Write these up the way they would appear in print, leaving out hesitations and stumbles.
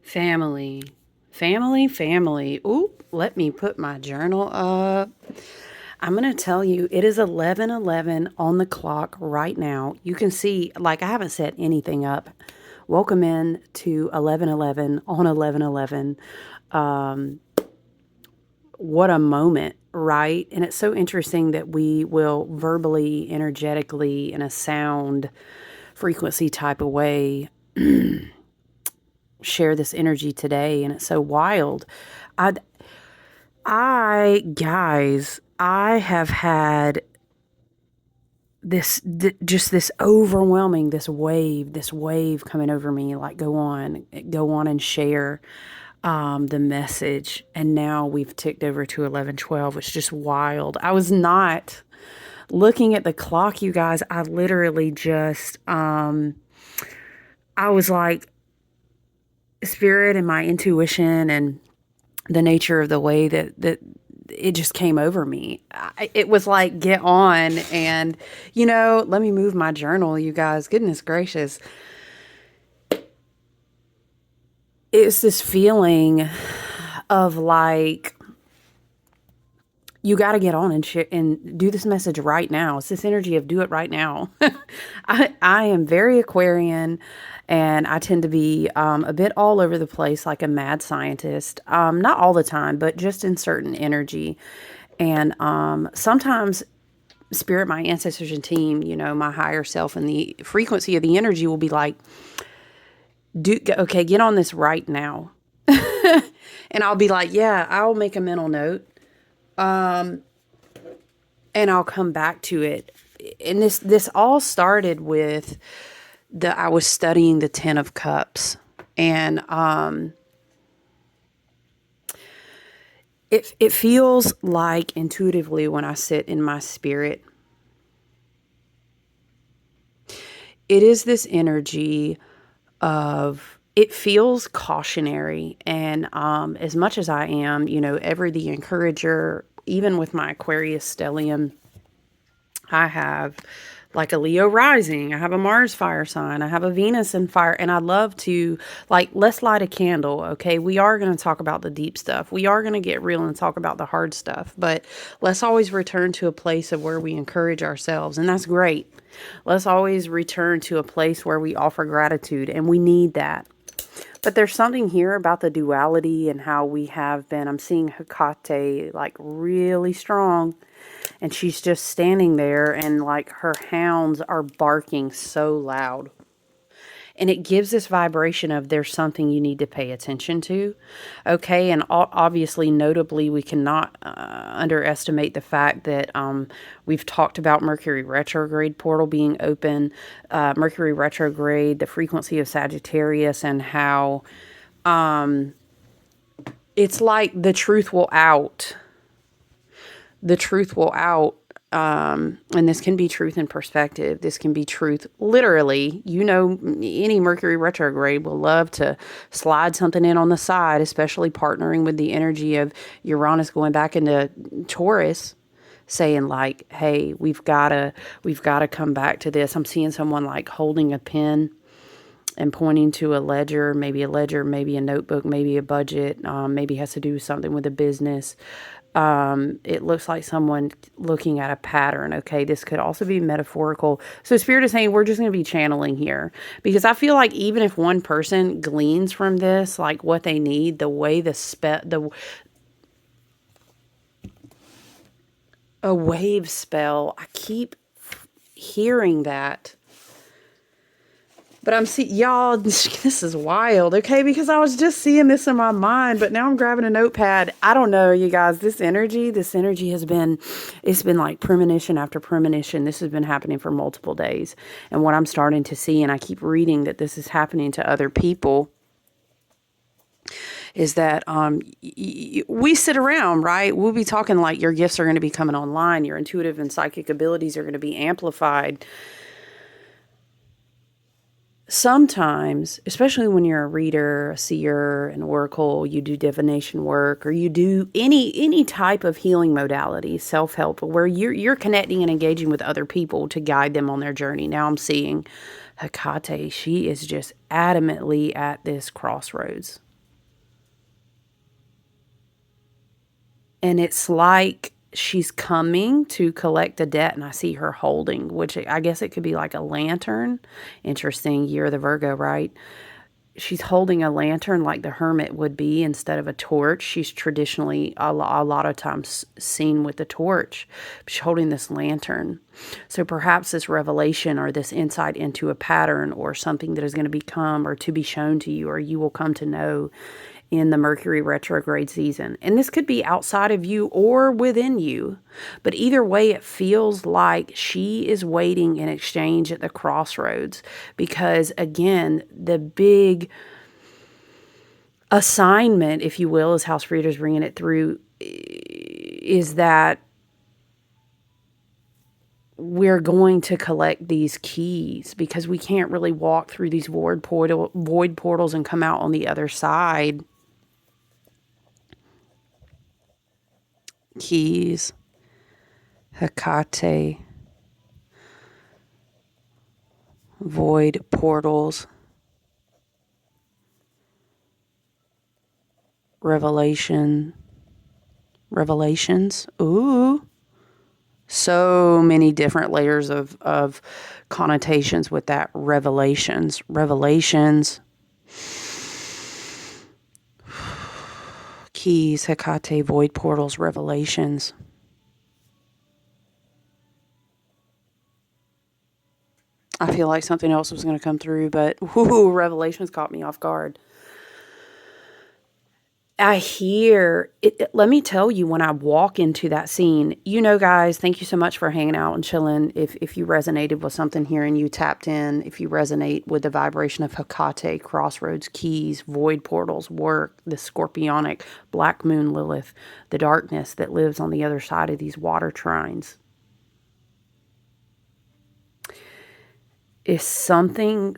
Family, family, family. Ooh, let me put my journal up. I'm going to tell you, it is 11:11 on the clock right now. You can see, like, I haven't set anything up. Welcome in to 11:11 on 11:11. Um, what a moment, right? And it's so interesting that we will verbally, energetically, in a sound frequency type of way share this energy today, and it's so wild. I, guys, I have had just this overwhelming, this wave coming over me. Like, go on and share the message. And now we've ticked over to 11:12. It's just wild. I was not looking at the clock, you guys. I literally just, I was like, spirit and my intuition and the nature of the way that it just came over me. It was like, get on and, let me move my journal, you guys. Goodness gracious. It's this feeling of like, you got to get on and do this message right now. It's this energy of do it right now. I am very Aquarian, and I tend to be a bit all over the place, like a mad scientist. Not all the time, but just in certain energy. And sometimes spirit, my ancestors and team, my higher self and the frequency of the energy will be like, okay, get on this right now. And I'll be like, yeah, I'll make a mental note. And I'll come back to it. And this all started with I was studying the Ten of Cups, and it feels like intuitively when I sit in my spirit, it is this energy of, it feels cautionary. And as much as I am, ever the encourager, even with my Aquarius stellium, I have like a Leo rising, I have a Mars fire sign, I have a Venus in fire, and I love to, like, let's light a candle, okay? We are going to talk about the deep stuff. We are going to get real and talk about the hard stuff, but let's always return to a place of where we encourage ourselves, and that's great. Let's always return to a place where we offer gratitude, and we need that. But there's something here about the duality and how we have been, I'm seeing Hekate like really strong, and she's just standing there, and like her hounds are barking so loud. And it gives this vibration of there's something you need to pay attention to. Okay. And obviously, notably, we cannot underestimate the fact that we've talked about Mercury retrograde portal being open, Mercury retrograde, the frequency of Sagittarius, and how it's like the truth will out. The truth will out. And this can be truth in perspective. This can be truth literally. Any Mercury retrograde will love to slide something in on the side, especially partnering with the energy of Uranus going back into Taurus, saying like, hey, we've got to come back to this. I'm seeing someone like holding a pen and pointing to a ledger, maybe a notebook, maybe a budget, maybe has to do with something with a business. It looks like someone looking at a pattern. Okay. This could also be metaphorical. So Spirit is saying we're just going to be channeling here, because I feel like even if one person gleans from this, like what they need, the way a wave spell, I keep hearing that. But I'm y'all, this is wild, okay? Because I was just seeing this in my mind, but now I'm grabbing a notepad. I don't know, you guys, this energy has been, it's been like premonition after premonition. This has been happening for multiple days. And what I'm starting to see, and I keep reading that this is happening to other people, is that we sit around, right? We'll be talking like your gifts are going to be coming online. Your intuitive and psychic abilities are going to be amplified. Sometimes, especially when you're a reader, a seer, an oracle, you do divination work, or you do any type of healing modality, self-help, where you're connecting and engaging with other people to guide them on their journey. Now I'm seeing Hekate. She is just adamantly at this crossroads. And it's like she's coming to collect a debt, and I see her holding, which I guess it could be like a lantern. Interesting, year of the Virgo, right? She's holding a lantern like the hermit would be instead of a torch. She's traditionally a lot of times seen with the torch. She's holding this lantern. So perhaps this revelation or this insight into a pattern or something that is going to become or to be shown to you or you will come to know in the Mercury retrograde season. And this could be outside of you or within you. But either way, it feels like she is waiting in exchange at the crossroads. Because again, the big assignment, if you will, as House Reader's bringing it through, is that we're going to collect these keys because we can't really walk through these void portals and come out on the other side. Keys, Hekate, void portals, revelations. Ooh. So many different layers of connotations with that. Revelations. Keys, Hekate, void portals, revelations. I feel like something else was going to come through, but revelations caught me off guard. I hear it. Let me tell you, when I walk into that scene, guys, thank you so much for hanging out and chilling. If you resonated with something here and you tapped in, if you resonate with the vibration of Hekate, crossroads, keys, void portals, work, the scorpionic, black moon Lilith, the darkness that lives on the other side of these water trines, is something.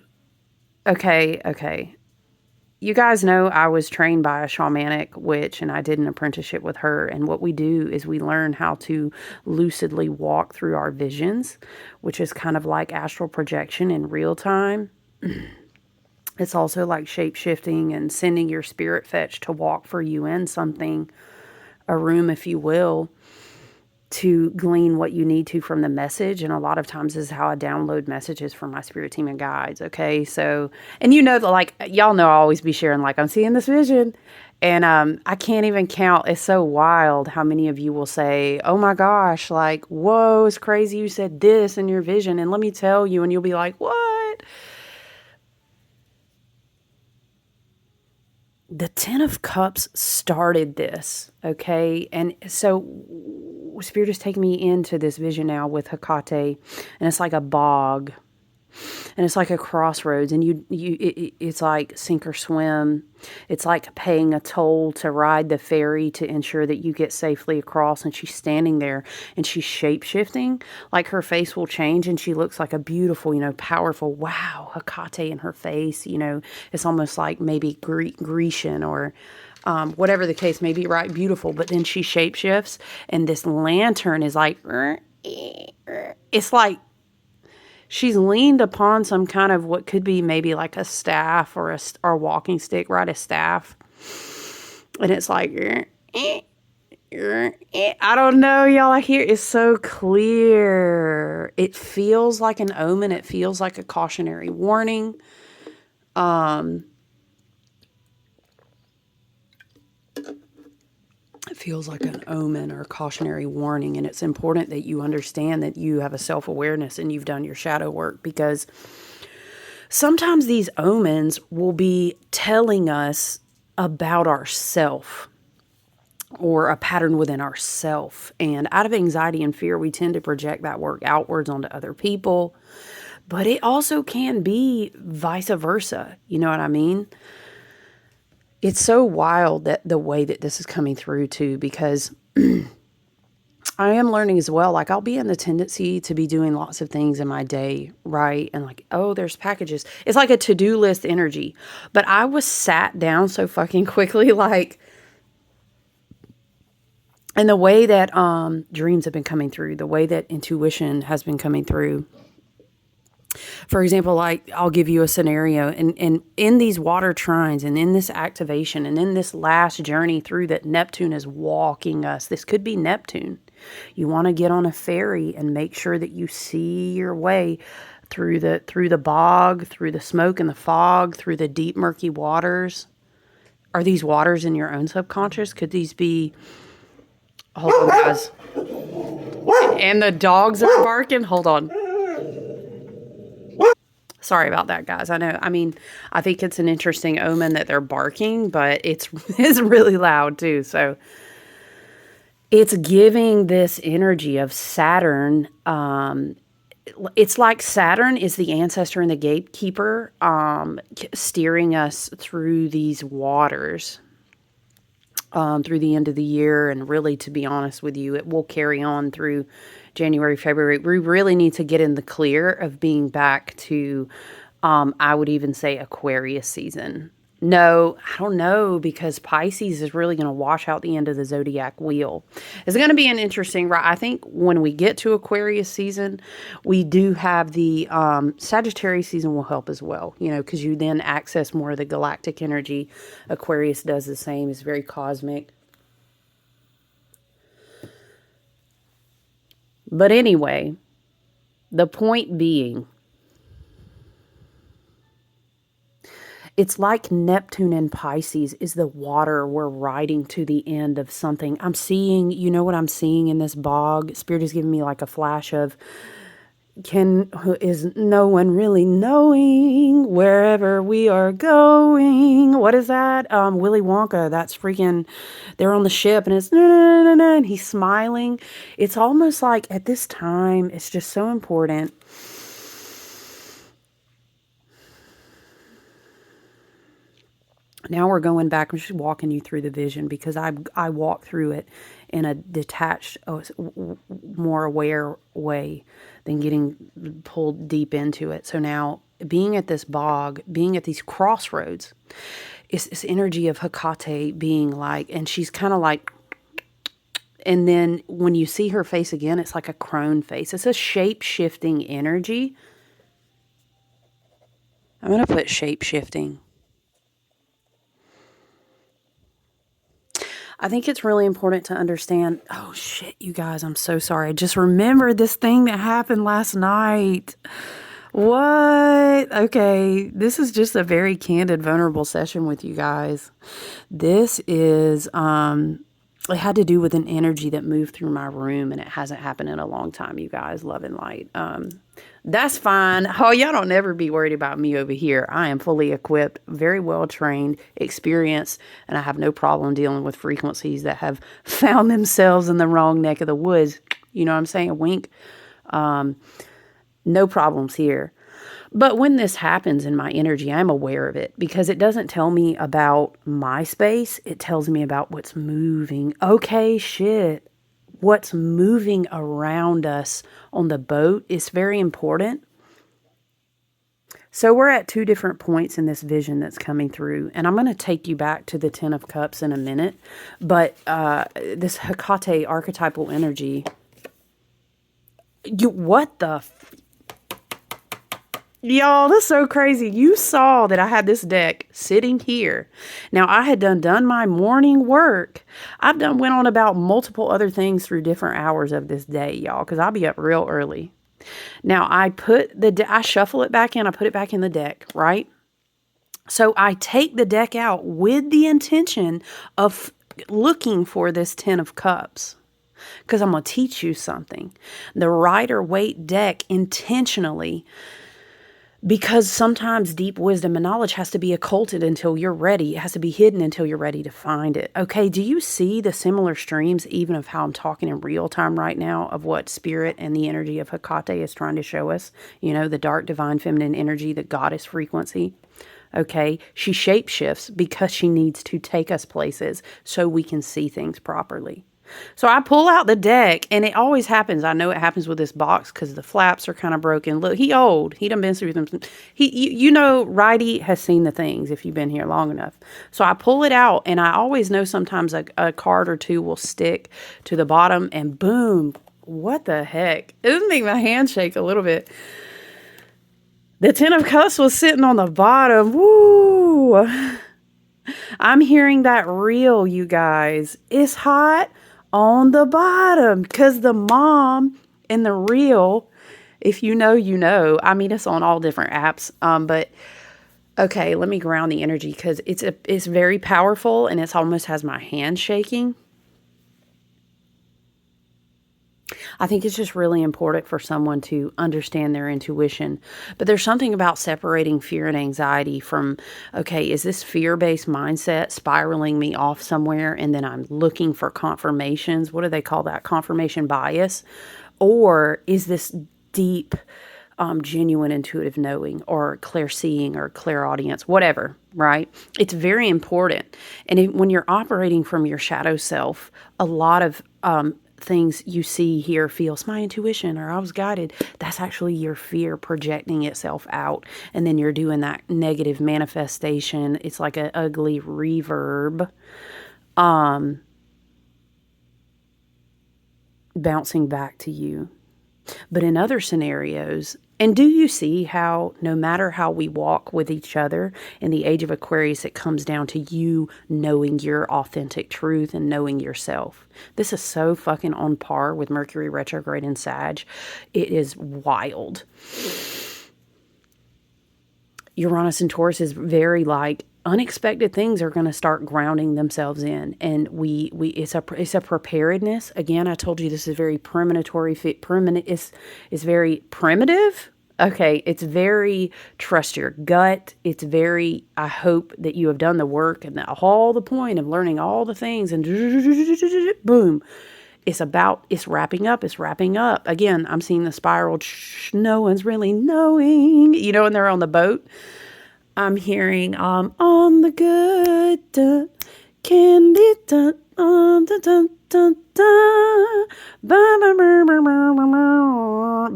Okay. You guys know I was trained by a shamanic witch and I did an apprenticeship with her. And what we do is we learn how to lucidly walk through our visions, which is kind of like astral projection in real time. It's also like shape shifting and sending your spirit fetch to walk for you in something, a room, if you will, to glean what you need to from the message. And a lot of times this is how I download messages from my spirit team and guides. Okay. So, and that, like, y'all know I always be sharing, like, I'm seeing this vision. And I can't even count. It's so wild how many of you will say, oh my gosh, like, whoa, it's crazy you said this in your vision. And let me tell you, and you'll be like, what? The Ten of Cups started this, okay? And so Spirit is taking me into this vision now with Hekate, and it's like a bog, and it's like a crossroads, and it's like sink or swim. It's like paying a toll to ride the ferry to ensure that you get safely across. And she's standing there, and she's shape shifting. Like her face will change, and she looks like a beautiful, powerful. Wow, Hekate in her face. It's almost like maybe Grecian or whatever the case may be, right? Beautiful. But then she shape shifts, and this lantern is like, it's like she's leaned upon some kind of what could be maybe like a staff or a walking stick, right? A staff. And it's like, I don't know, y'all. I hear it's so clear. It feels like an omen. It feels like a cautionary warning. It feels like an omen or a cautionary warning. And it's important that you understand that you have a self-awareness and you've done your shadow work, because sometimes these omens will be telling us about ourself or a pattern within ourself. And out of anxiety and fear, we tend to project that work outwards onto other people. But it also can be vice versa. You know what I mean? It's so wild that the way that this is coming through too, because I am learning as well. Like, I'll be in the tendency to be doing lots of things in my day, right? And like, oh, there's packages. It's like a to-do list energy. But I was sat down so fucking quickly, like, and the way that dreams have been coming through, the way that intuition has been coming through, For example, like I'll give you a scenario, and in these water trines and in this activation and in this last journey through that Neptune is walking us, this could be Neptune. You want to get on a ferry and make sure that you see your way through the bog, through the smoke and the fog, through the deep murky waters. Are these waters in your own subconscious? Could these be, hold on guys, and the dogs are barking? Hold on. Sorry about that, guys. I know. I mean, I think it's an interesting omen that they're barking, but it's it's really loud too. So it's giving this energy of Saturn. It's like Saturn is the ancestor and the gatekeeper, steering us through these waters. Through the end of the year, and really, to be honest with you, it will carry on through January, February. We really need to get in the clear of being back to, I would even say, Aquarius season. No, I don't know, because Pisces is really going to wash out the end of the zodiac wheel. It's going to be an interesting ride. I think when we get to Aquarius season, we do have the Sagittarius season will help as well, because you then access more of the galactic energy. Aquarius does the same, it's very cosmic. But anyway, the point being, it's like Neptune and Pisces is the water we're riding to the end of something. I'm seeing, what I'm seeing in this bog? Spirit is giving me like a flash of, is no one really knowing wherever we are going? What is that? Willy Wonka. That's freaking, they're on the ship and it's, no, no, no, no, and he's smiling. It's almost like at this time, it's just so important. Now we're going back. I'm just walking you through the vision because I walk through it in a detached, more aware way than getting pulled deep into it. So now being at this bog, being at these crossroads, is this energy of Hekate being like, and she's kind of like, and then when you see her face again, it's like a crone face. It's a shape-shifting energy. I'm going to put shape-shifting. I think it's really important to understand. Oh shit, you guys, I'm so sorry. I just remembered this thing that happened last night. What? Okay, this is just a very candid, vulnerable session with you guys. This is it had to do with an energy that moved through my room, and it hasn't happened in a long time, you guys. Love and light. That's fine. Oh, y'all don't ever be worried about me over here. I am fully equipped, very well trained, experienced, and I have no problem dealing with frequencies that have found themselves in the wrong neck of the woods. You know what I'm saying? Wink. No problems here. But when this happens in my energy, I'm aware of it because it doesn't tell me about my space. It tells me about what's moving. Okay, shit. What's moving around us on the boat is very important. So we're at two different points in this vision that's coming through. And I'm going to take you back to the Ten of Cups in a minute. But this Hekate archetypal energy. What the... Y'all, that's so crazy. You saw that I had this deck sitting here. Now, I had done my morning work. Went on about multiple other things through different hours of this day, y'all, because I'll be up real early. Now, I shuffle it back in. I put it back in the deck, right? So I take the deck out with the intention of looking for this Ten of Cups. Because I'm going to teach you something. The Rider-Waite deck intentionally... Because sometimes deep wisdom and knowledge has to be occulted until you're ready. It has to be hidden until you're ready to find it. Okay, do you see the similar streams, even of how I'm talking in real time right now, of what spirit and the energy of Hekate is trying to show us? The dark, divine, feminine energy, the goddess frequency. Okay, she shapeshifts because she needs to take us places so we can see things properly. So I pull out the deck, and it always happens. I know it happens with this box because the flaps are kind of broken. Look, he old. He done been through them. Righty has seen the things if you've been here long enough. So I pull it out, and I always know sometimes a card or two will stick to the bottom, and boom, what the heck? It doesn't make my hand shake a little bit. The Ten of Cups was sitting on the bottom. Woo! I'm hearing that real, you guys. It's hot on the bottom because the mom in the reel, if you know, you know. I mean, it's on all different apps. But okay, let me ground the energy because it's very powerful and it's almost has my hand shaking. I think it's just really important for someone to understand their intuition. But there's something about separating fear and anxiety from, okay, is this fear based mindset spiraling me off somewhere? And then I'm looking for confirmations. What do they call that? Confirmation bias. Or is this deep, genuine intuitive knowing or clairseeing or clairaudience, whatever, right? It's very important. And when you're operating from your shadow self, a lot of things you see, hear, feels my intuition or I was guided. That's actually your fear projecting itself out. And then you're doing that negative manifestation. It's like an ugly reverb bouncing back to you. But in other scenarios, and do you see how no matter how we walk with each other in the age of Aquarius, it comes down to you knowing your authentic truth and knowing yourself. This is so fucking on par with Mercury retrograde in Sag. It is wild. Uranus and Taurus is very like unexpected things are going to start grounding themselves in, and we it's a preparedness. Again, I told you this is very premonitory. Is very primitive. Okay, it's very trust your gut. It's very, I hope that you have done the work and all the point of learning all the things and boom. It's wrapping up. It's wrapping up. Again, I'm seeing the spiral. No one's really knowing, and they're on the boat. I'm hearing, on the good, can be done, dun, dun, dun,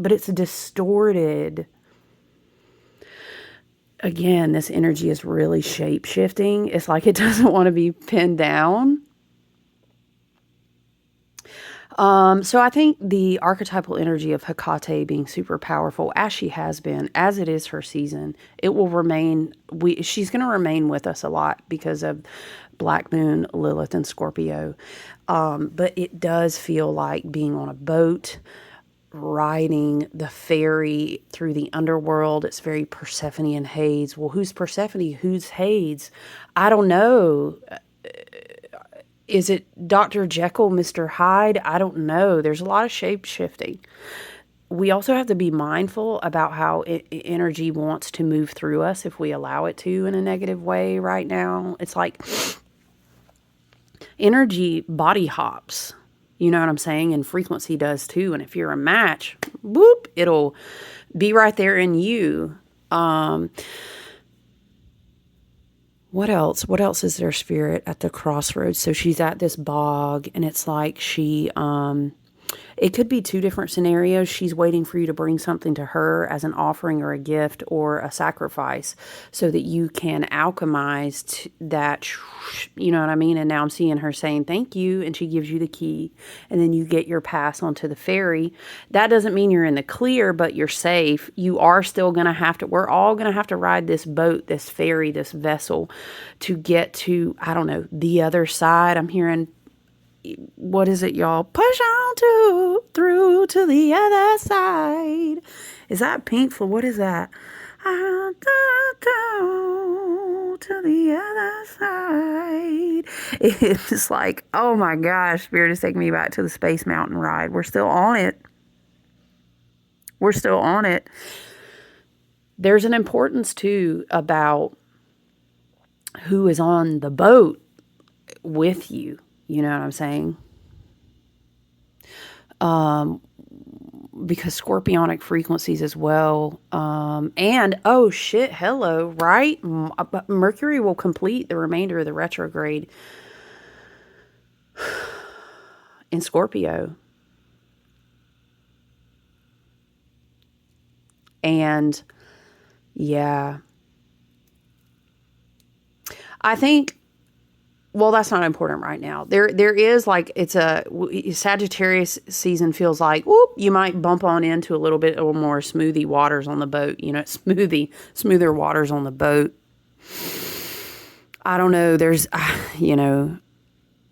but it's distorted. Again, this energy is really shape shifting. It's like it doesn't want to be pinned down. So I think the archetypal energy of Hekate being super powerful, as she has been, as it is her season, it will remain. She's going to remain with us a lot because of Black Moon, Lilith, and Scorpio. But it does feel like being on a boat, riding the ferry through the underworld. It's very Persephone and Hades. Well, who's Persephone? Who's Hades? I don't know. Is it Dr. Jekyll, Mr. Hyde? I don't know. There's a lot of shape shifting. We also have to be mindful about how energy wants to move through us if we allow it to in a negative way right now. It's like energy body hops. You know what I'm saying? And frequency does too. And if you're a match, whoop, it'll be right there in you. What else? What else is there, Spirit, at the crossroads? So she's at this bog, and it's like it could be two different scenarios. She's waiting for you to bring something to her as an offering or a gift or a sacrifice so that you can alchemize that, you know what I mean? And now I'm seeing her saying thank you, and she gives you the key, and then you get your pass onto the ferry. That doesn't mean you're in the clear, but you're safe. You are still going to have to, we're all going to have to ride this boat, this ferry, this vessel to get to, I don't know, the other side. I'm hearing, what is it, y'all? Push on through to the other side. Is that Pinkful? What is that? I'll go to the other side. It's like, oh my gosh, Spirit is taking me back to the Space Mountain ride. We're still on it. We're still on it. There's an importance too about who is on the boat with you. You know what I'm saying? Because scorpionic frequencies as well. And, oh shit, hello, right? Mercury will complete the remainder of the retrograde in Scorpio. And, yeah. I think well, that's not important right now. There is like, Sagittarius season feels like, whoop, you might bump on into a little bit or more smoothie waters on the boat, smoother waters on the boat. I don't know. There's,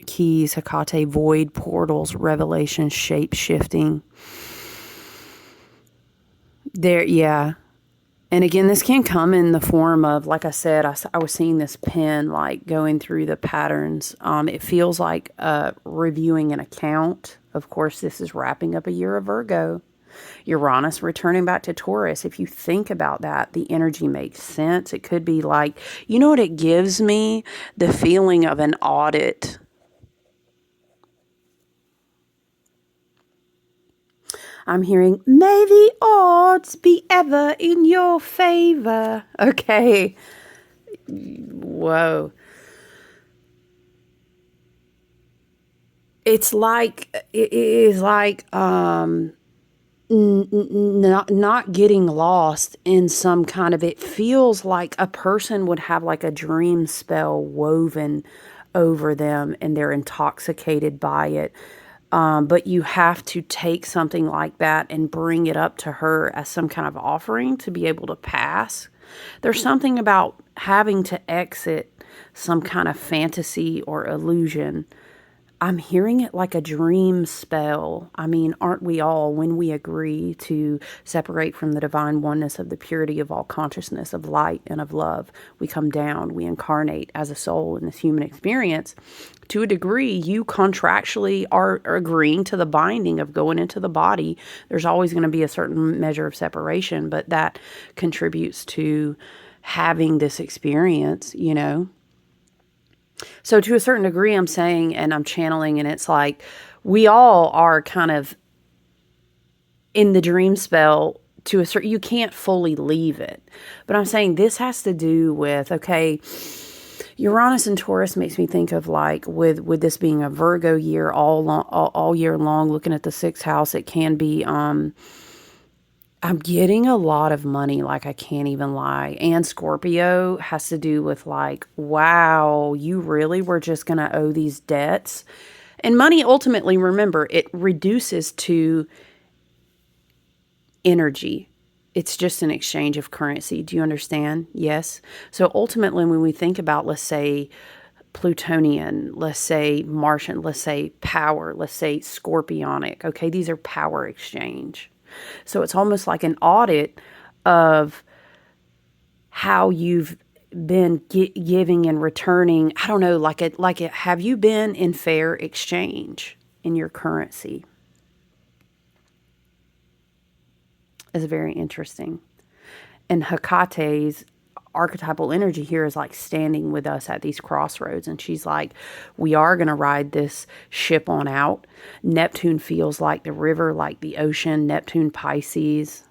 keys, Hekate, void, portals, revelation, shape shifting. There, yeah. And again, this can come in the form of, like I said, I was seeing this pen like going through the patterns. It feels like reviewing an account. Of course, this is wrapping up a year of Virgo. Uranus returning back to Taurus. If you think about that, the energy makes sense. It could be like, you know what it gives me? The feeling of an audit. I'm hearing, may the odds be ever in your favor. Okay. Whoa. It is like, not getting lost in some kind of, it feels like a person would have like a dream spell woven over them and they're intoxicated by it. But you have to take something like that and bring it up to her as some kind of offering to be able to pass. There's something about having to exit some kind of fantasy or illusion. I'm hearing it like a dream spell. I mean, aren't we all, when we agree to separate from the divine oneness of the purity of all consciousness, of light and of love? We come down, we incarnate as a soul in this human experience. To a degree, you contractually are agreeing to the binding of going into the body. There's always going to be a certain measure of separation, but that contributes to having this experience, So to a certain degree, I'm saying, and I'm channeling, and it's like we all are kind of in the dream spell to a certain, you can't fully leave it. But I'm saying this has to do with, okay, Uranus and Taurus makes me think of like with this being a Virgo year all year long, looking at the sixth house, it can be, I'm getting a lot of money, like I can't even lie. And Scorpio has to do with like, wow, you really were just going to owe these debts. And money, ultimately, remember, it reduces to energy. It's just an exchange of currency. Do you understand? Yes. So ultimately, when we think about, let's say, Plutonian, let's say Martian, let's say power, let's say Scorpionic, okay, these are power exchange. So it's almost like an audit of how you've been giving and returning. I don't know, have you been in fair exchange in your currency? It's very interesting. And Hekate's archetypal energy here is like standing with us at these crossroads. And she's like, we are going to ride this ship on out. Neptune feels like the river, like the ocean. Neptune, Pisces.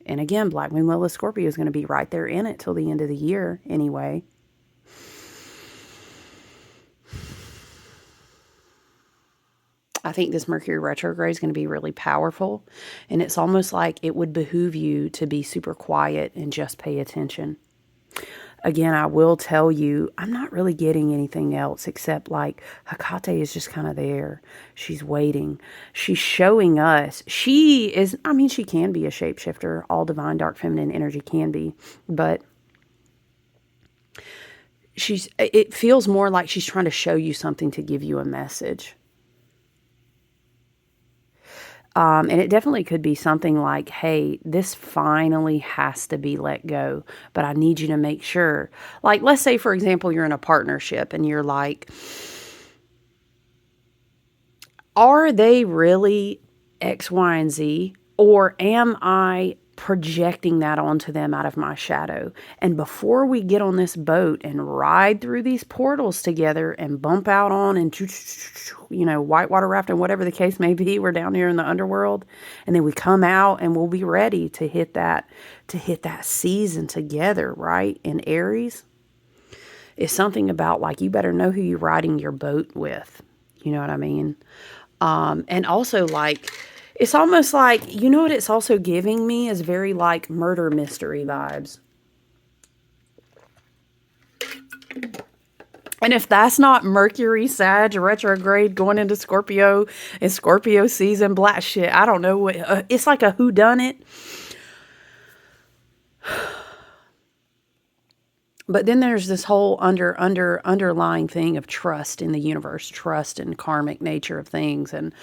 And again, Black Moon Lilith Scorpio is going to be right there in it till the end of the year anyway. I think this Mercury retrograde is going to be really powerful. And it's almost like it would behoove you to be super quiet and just pay attention. Again, I will tell you, I'm not really getting anything else except like Hekate is just kind of there. She's waiting. She's showing us. She can be a shapeshifter. All divine, dark, feminine energy can be. But it feels more like she's trying to show you something to give you a message. And it definitely could be something like, hey, this finally has to be let go, but I need you to make sure. Like, let's say, for example, you're in a partnership and you're like, are they really X, Y, and Z? Or am I projecting that onto them out of my shadow? And before we get on this boat and ride through these portals together and bump out on and, whitewater rafting, whatever the case may be, we're down here in the underworld. And then we come out and we'll be ready to hit that season together, right? In Aries. It's something about like, you better know who you're riding your boat with. You know what I mean? And also like, it's almost like, you know what it's also giving me is very like murder mystery vibes. And if that's not Mercury, Sag, retrograde going into Scorpio and Scorpio season, black shit, I don't know what, it's like a whodunit. But then there's this whole underlying thing of trust in the universe, trust in karmic nature of things. And,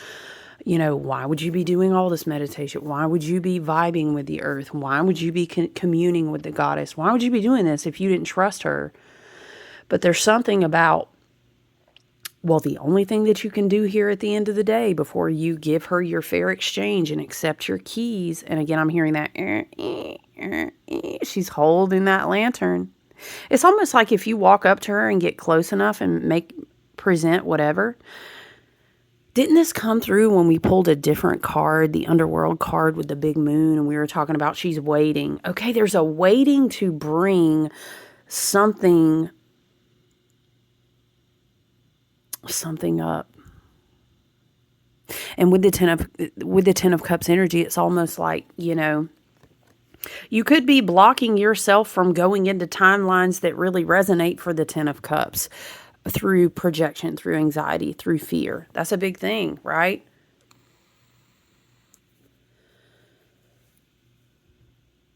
why would you be doing all this meditation? Why would you be vibing with the earth? Why would you be communing with the goddess? Why would you be doing this if you didn't trust her? But there's something about, well, the only thing that you can do here at the end of the day before you give her your fair exchange and accept your keys. And again, I'm hearing that she's holding that lantern. It's almost like if you walk up to her and get close enough and present whatever. Didn't this come through when we pulled a different card, the underworld card with the big moon, and we were talking about she's waiting? Okay, there's a waiting to bring something up. And with the 10 of cups energy, it's almost like, you could be blocking yourself from going into timelines that really resonate for the 10 of cups through projection, through anxiety, through fear. That's a big thing, right?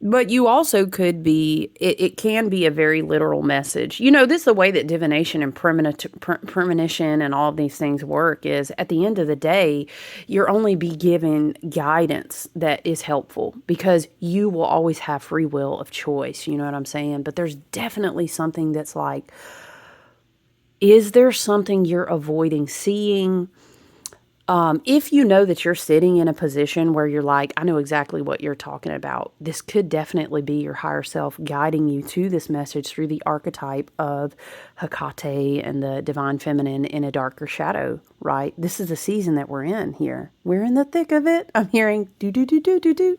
But you also could be, it can be a very literal message. This is the way that divination and premonition and all of these things work is at the end of the day, you're only be given guidance that is helpful because you will always have free will of choice. You know what I'm saying? But there's definitely something that's like, is there something you're avoiding seeing? If you know that you're sitting in a position where you're like, I know exactly what you're talking about, this could definitely be your higher self guiding you to this message through the archetype of Hekate and the divine feminine in a darker shadow, right? This is the season that we're in here. We're in the thick of it. I'm hearing do, do, do, do, do, do.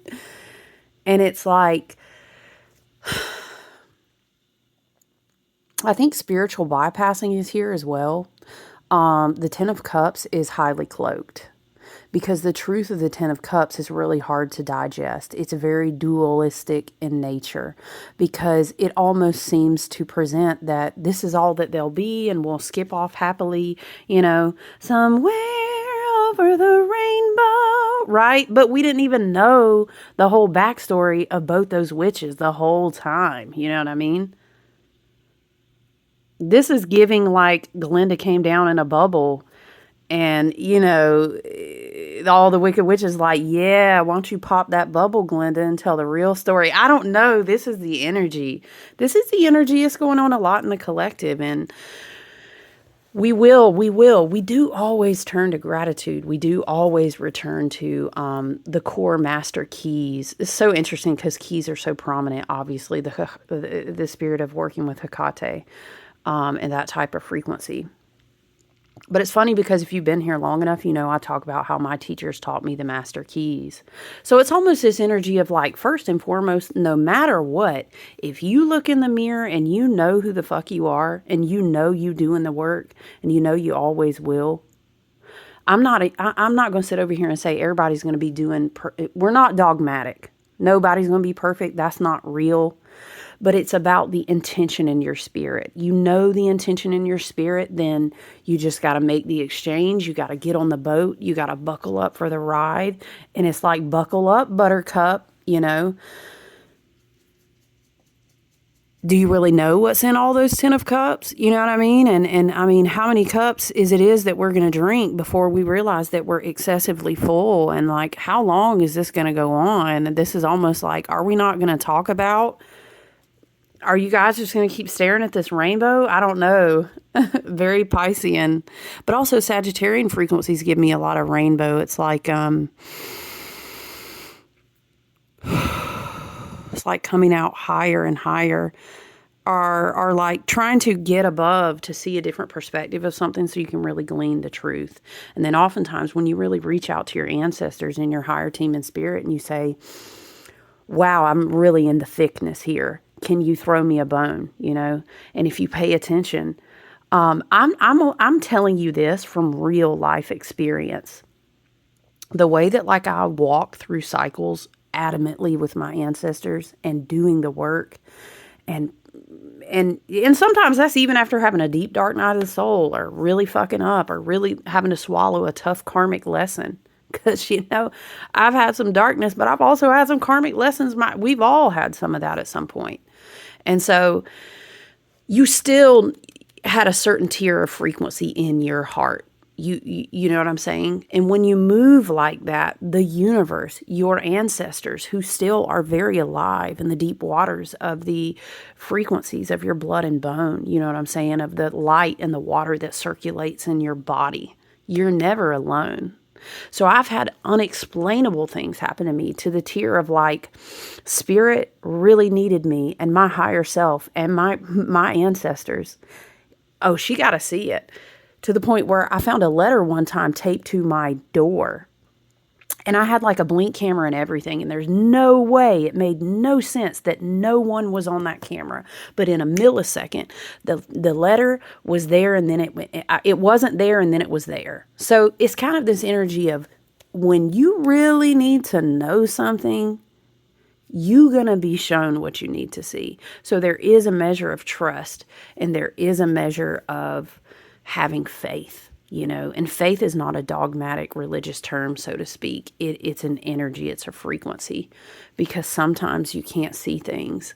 And it's like, I think spiritual bypassing is here as well. The 10 of Cups is highly cloaked because the truth of the 10 of Cups is really hard to digest. It's very dualistic in nature because it almost seems to present that this is all that they'll be and we'll skip off happily, somewhere over the rainbow, right? But we didn't even know the whole backstory of both those witches the whole time. You know what I mean? This is giving like Glinda came down in a bubble and, all the wicked witches like, yeah, why don't you pop that bubble, Glinda, and tell the real story? I don't know. This is the energy. This is the energy. It's going on a lot in the collective. And we do always turn to gratitude. We do always return to the core master keys. It's so interesting because keys are so prominent, obviously, the spirit of working with Hekate. And that type of frequency. But it's funny because if you've been here long enough, I talk about how my teachers taught me the master keys. So it's almost this energy of like, first and foremost, no matter what, if you look in the mirror and you know who the fuck you are and you doing the work and you always will, I'm not going to sit over here and say everybody's going to be doing, we're not dogmatic. Nobody's going to be perfect. That's not real. But it's about the intention in your spirit. The intention in your spirit, then you just got to make the exchange. You got to get on the boat. You got to buckle up for the ride. And it's like, buckle up, buttercup, Do you really know what's in all those 10 of cups? You know what I mean? And I mean, how many cups is that we're going to drink before we realize that we're excessively full? And like, how long is this going to go on? And this is almost like, are we not going to talk about... Are you guys just going to keep staring at this rainbow? I don't know. Very Piscean. But also Sagittarian frequencies give me a lot of rainbow. It's like, it's like coming out higher and higher. Are like trying to get above to see a different perspective of something so you can really glean the truth. And then oftentimes when you really reach out to your ancestors in your higher team in spirit and you say, wow, I'm really in the thickness here. Can you throw me a bone? And if you pay attention, I'm telling you this from real life experience. The way that like I walk through cycles adamantly with my ancestors and doing the work and and sometimes that's even after having a deep dark night of the soul, or really fucking up, or really having to swallow a tough karmic lesson. Because, I've had some darkness, but I've also had some karmic lessons. We've all had some of that at some point. And so you still had a certain tier of frequency in your heart. You know what I'm saying? And when you move like that, the universe, your ancestors who still are very alive in the deep waters of the frequencies of your blood and bone, you know what I'm saying? Of the light and the water that circulates in your body. You're never alone. So I've had unexplainable things happen to me, to the tier of like, spirit really needed me and my higher self and my ancestors. Oh, she got to see it. To the point where I found a letter one time taped to my door. And I had like a blink camera and everything. And there's no way, it made no sense that no one was on that camera. But in a millisecond, the letter was there, and then it wasn't there, and then it was there. So it's kind of this energy of, when you really need to know something, you're going to be shown what you need to see. So there is a measure of trust, and there is a measure of having faith, and faith is not a dogmatic religious term, so to speak. It's an energy, it's a frequency, because sometimes you can't see things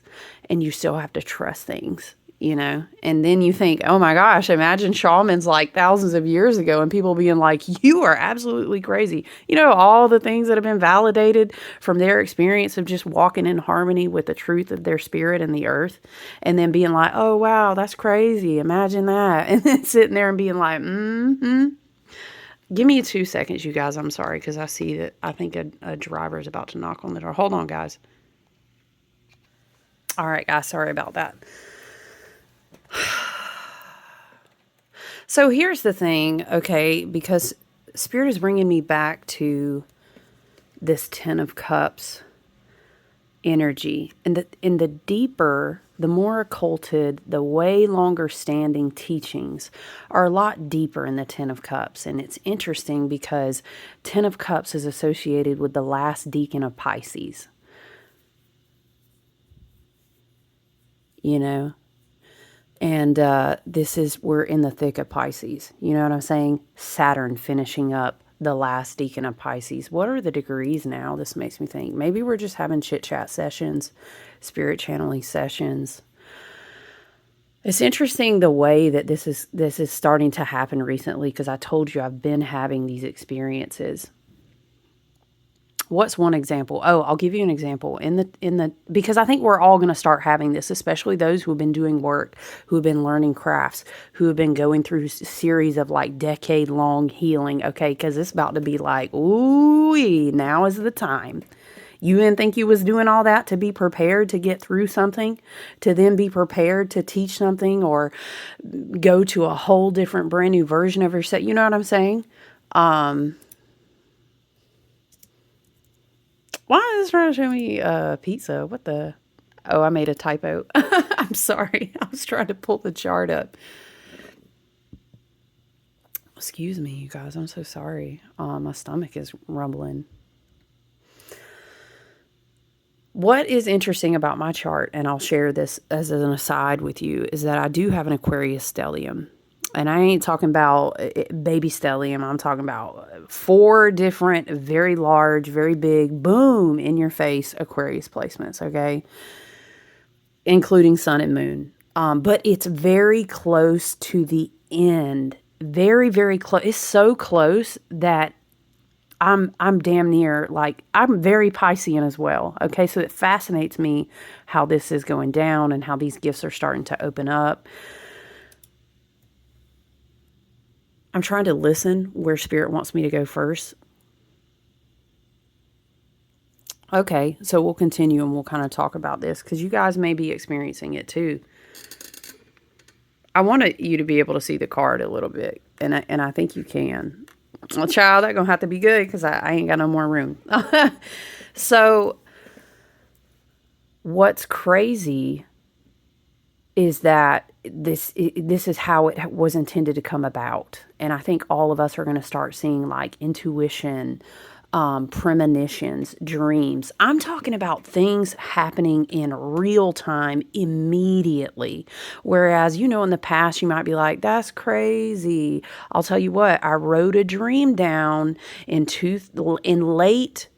and you still have to trust things, and then you think, oh my gosh, imagine shamans like thousands of years ago and people being like, you are absolutely crazy. All the things that have been validated from their experience of just walking in harmony with the truth of their spirit and the earth, and then being like, oh wow, that's crazy. Imagine that. And then sitting there and being like, Give me 2 seconds, you guys. I'm sorry, because I see that I think a driver is about to knock on the door. Hold on, guys. All right, guys, sorry about that. So here's the thing, okay, because Spirit is bringing me back to this Ten of Cups energy. And in the deeper, the more occulted, the way longer standing teachings are a lot deeper in the Ten of Cups. And it's interesting because Ten of Cups is associated with the last decan of Pisces. And we're in the thick of Pisces. You know what I'm saying? Saturn finishing up the last decan of Pisces. What are the degrees now? This makes me think. Maybe we're just having chit-chat sessions, spirit channeling sessions. It's interesting the way that this is starting to happen recently, because I told you I've been having these experiences. What's one example? Oh, I'll give you an example. Because I think we're all going to start having this, especially those who have been doing work, who have been learning crafts, who have been going through a series of like decade-long healing. Okay, because it's about to be like, ooh, now is the time. You didn't think you was doing all that to be prepared to get through something, to then be prepared to teach something or go to a whole different brand new version of yourself. You know what I'm saying? Why is it trying to show me pizza? What the? Oh, I made a typo. I'm sorry. I was trying to pull the chart up. Excuse me, you guys. I'm so sorry. My stomach is rumbling. What is interesting about my chart, and I'll share this as an aside with you, is that I do have an Aquarius stellium. And I ain't talking about baby stellium. I'm talking about 4 different, very large, very big, boom, in your face Aquarius placements, okay? Including sun and moon. But it's very close to the end. Very, very close. It's so close that I'm damn near, like, I'm very Piscean as well, okay? So it fascinates me how this is going down and how these gifts are starting to open up. I'm trying to listen where Spirit wants me to go first. Okay, so we'll continue and we'll kind of talk about this, because you guys may be experiencing it too. I wanted you to be able to see the card a little bit, and I think you can. Well, child, that's going to have to be good, because I ain't got no more room. So what's crazy is that this is how it was intended to come about. And I think all of us are going to start seeing like intuition, premonitions, dreams. I'm talking about things happening in real time immediately. Whereas, in the past, you might be like, that's crazy. I'll tell you what, I wrote a dream down in late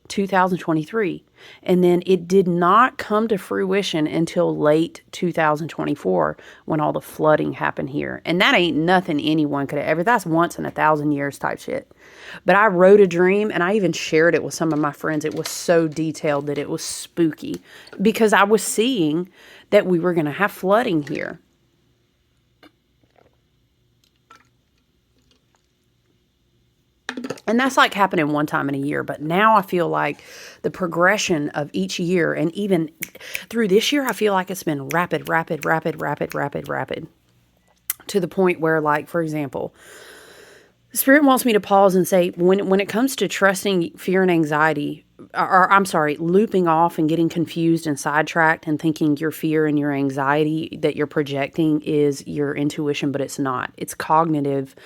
2023. And then it did not come to fruition until late 2024 when all the flooding happened here. And that ain't nothing anyone could have ever, that's once in 1,000 years type shit. But I wrote a dream and I even shared it with some of my friends. It was so detailed that it was spooky because I was seeing that we were going to have flooding here. And that's like happening one time in a year. But now I feel like the progression of each year, and even through this year, I feel like it's been rapid, to the point where, like, for example, Spirit wants me to pause and say, when it comes to trusting fear and anxiety, or I'm sorry, looping off and getting confused and sidetracked and thinking your fear and your anxiety that you're projecting is your intuition, but it's not. It's cognitive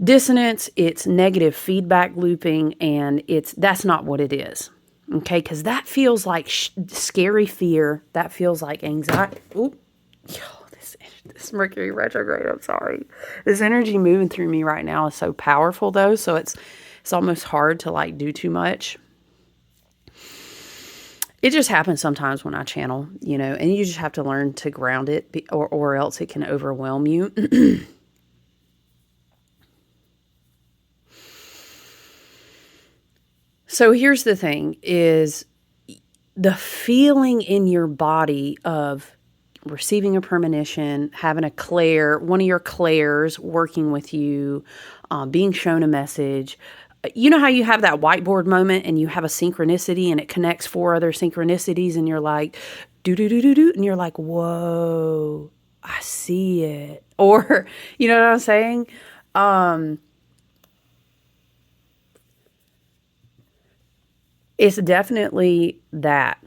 dissonance, it's negative feedback looping, and that's not what it is. Okay, because that feels like scary fear. That feels like anxiety. Ooh, this Mercury retrograde, I'm sorry. This energy moving through me right now is so powerful though, so it's almost hard to like do too much. It just happens sometimes when I channel, and you just have to learn to ground it or else it can overwhelm you. So here's the thing is the feeling in your body of receiving a premonition, having a clair, one of your clairs working with you, being shown a message. You know how you have that whiteboard moment and you have a synchronicity and it connects 4 other synchronicities and you're like, do, and you're like, whoa, I see it. Or, you know what I'm saying? It's definitely that.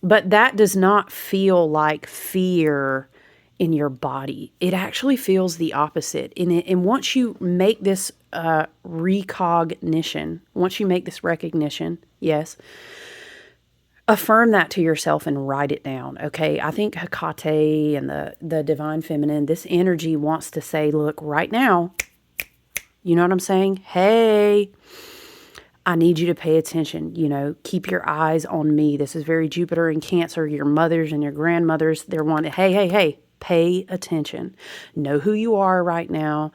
But that does not feel like fear in your body. It actually feels the opposite. And once you make this recognition, yes, affirm that to yourself and write it down, okay? I think Hekate and the divine feminine, this energy wants to say, look, right now, you know what I'm saying? Hey, I need you to pay attention, keep your eyes on me. This is very Jupiter and Cancer, your mothers and your grandmothers. They're wanting, hey, pay attention. Know who you are right now.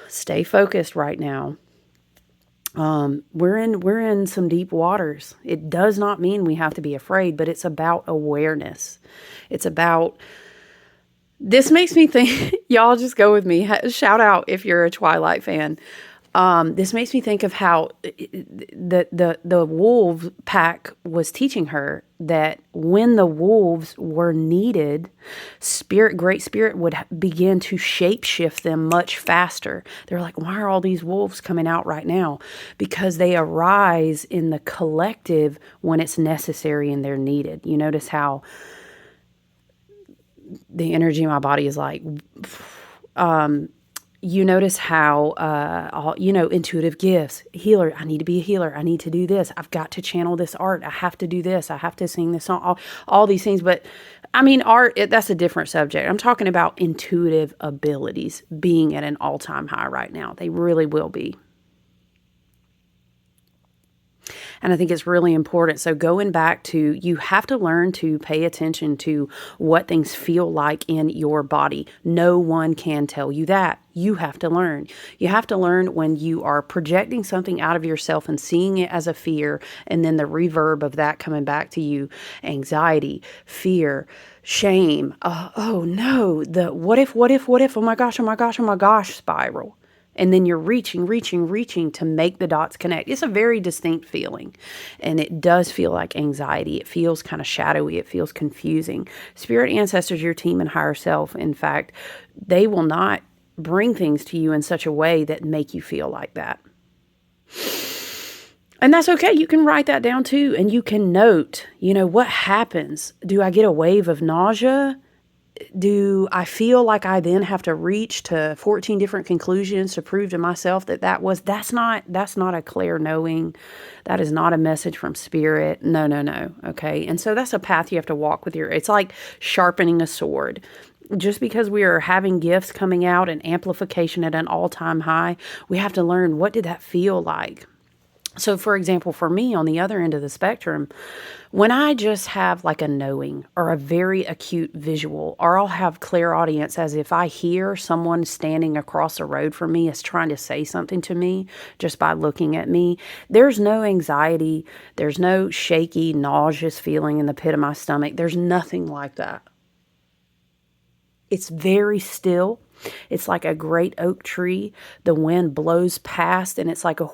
Stay focused right now. We're in some deep waters. It does not mean we have to be afraid, but it's about awareness. It's about, this makes me think, y'all just go with me. Shout out if you're a Twilight fan. This makes me think of how the wolf pack was teaching her that when the wolves were needed, Great Spirit would begin to shapeshift them much faster. They're like, why are all these wolves coming out right now? Because they arise in the collective when it's necessary and they're needed. You notice how the energy in my body is like, you notice how, intuitive gifts, healer, I need to be a healer. I need to do this. I've got to channel this art. I have to do this. I have to sing this song, all these things. But I mean, art, that's a different subject. I'm talking about intuitive abilities being at an all-time high right now. They really will be. And I think it's really important. So going back to, you have to learn to pay attention to what things feel like in your body. No one can tell you that. You have to learn. You have to learn when you are projecting something out of yourself and seeing it as a fear, and then the reverb of that coming back to you, anxiety, fear, shame. Oh no, the what if, oh my gosh, spiral. And then you're reaching to make the dots connect. It's a very distinct feeling. And it does feel like anxiety. It feels kind of shadowy. It feels confusing. Spirit ancestors, your team and higher self, in fact, they will not bring things to you in such a way that make you feel like that. And that's okay. You can write that down too. And you can note, what happens? Do I get a wave of nausea? do I feel like I then have to reach to 14 different conclusions to prove to myself that that's not a clear knowing. That is not a message from spirit. No, no, no. Okay. And so that's a path you have to walk with it's like sharpening a sword. Just because we are having gifts coming out and amplification at an all-time high, we have to learn, what did that feel like? So, for example, for me on the other end of the spectrum, when I just have like a knowing or a very acute visual, or I'll have clairaudience as if I hear someone standing across the road from me is trying to say something to me just by looking at me, there's no anxiety, there's no shaky, nauseous feeling in the pit of my stomach. There's nothing like that. It's very still. It's like a great oak tree. The wind blows past and it's like a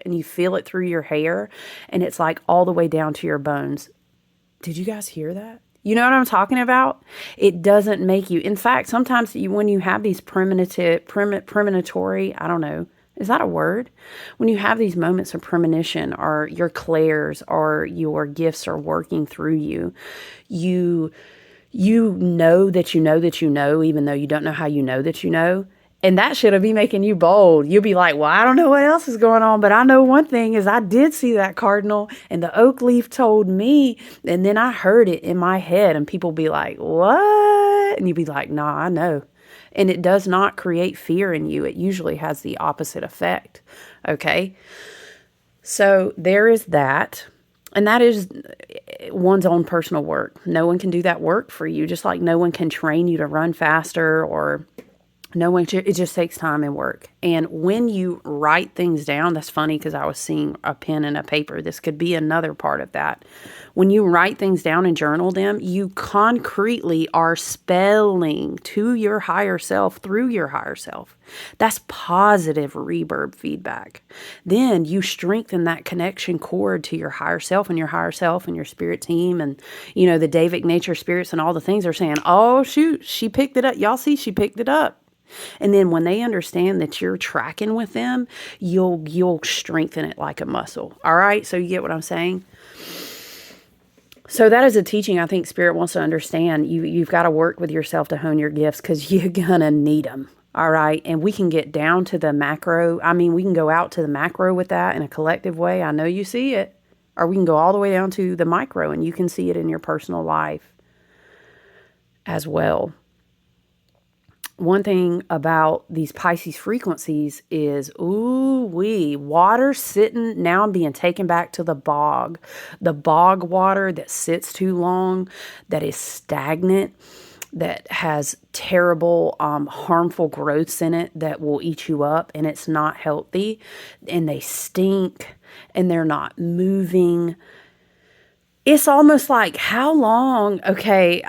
and you feel it through your hair, and it's like all the way down to your bones. Did you guys hear that? You know what I'm talking about? It doesn't make you. In fact, sometimes when you have these premonitory, I don't know, is that a word? When you have these moments of premonition, or your clairs or your gifts are working through you, you know that you know that you know, even though you don't know how you know that you know. And that should be making you bold. You'll be like, well, I don't know what else is going on, but I know one thing is I did see that cardinal and the oak leaf told me. And then I heard it in my head and people be like, what? And you'd be like, nah, I know. And it does not create fear in you. It usually has the opposite effect. Okay. So there is that. And that is one's own personal work. No one can do that work for you, just like no one can train you to run faster or no one, it just takes time and work. And when you write things down, that's funny because I was seeing a pen and a paper. This could be another part of that. When you write things down and journal them, you concretely are spelling to your higher self through your higher self. That's positive reverb feedback. Then you strengthen that connection cord to your higher self and your spirit team. And, you know, the Davic nature spirits and all the things are saying, oh, shoot, she picked it up. Y'all see, she picked it up. And then when they understand that you're tracking with them, you'll strengthen it like a muscle. All right? So you get what I'm saying? So that is a teaching I think Spirit wants to understand. You've got to work with yourself to hone your gifts because you're going to need them. All right? And we can get down to the macro. I mean, we can go out to the macro with that in a collective way. I know you see it. Or we can go all the way down to the micro and you can see it in your personal life as well. One thing about these Pisces frequencies is, water sitting, now I'm being taken back to the bog water that sits too long, that is stagnant, that has terrible, harmful growths in it that will eat you up, and it's not healthy, and they stink, and they're not moving. It's almost like, how long, okay,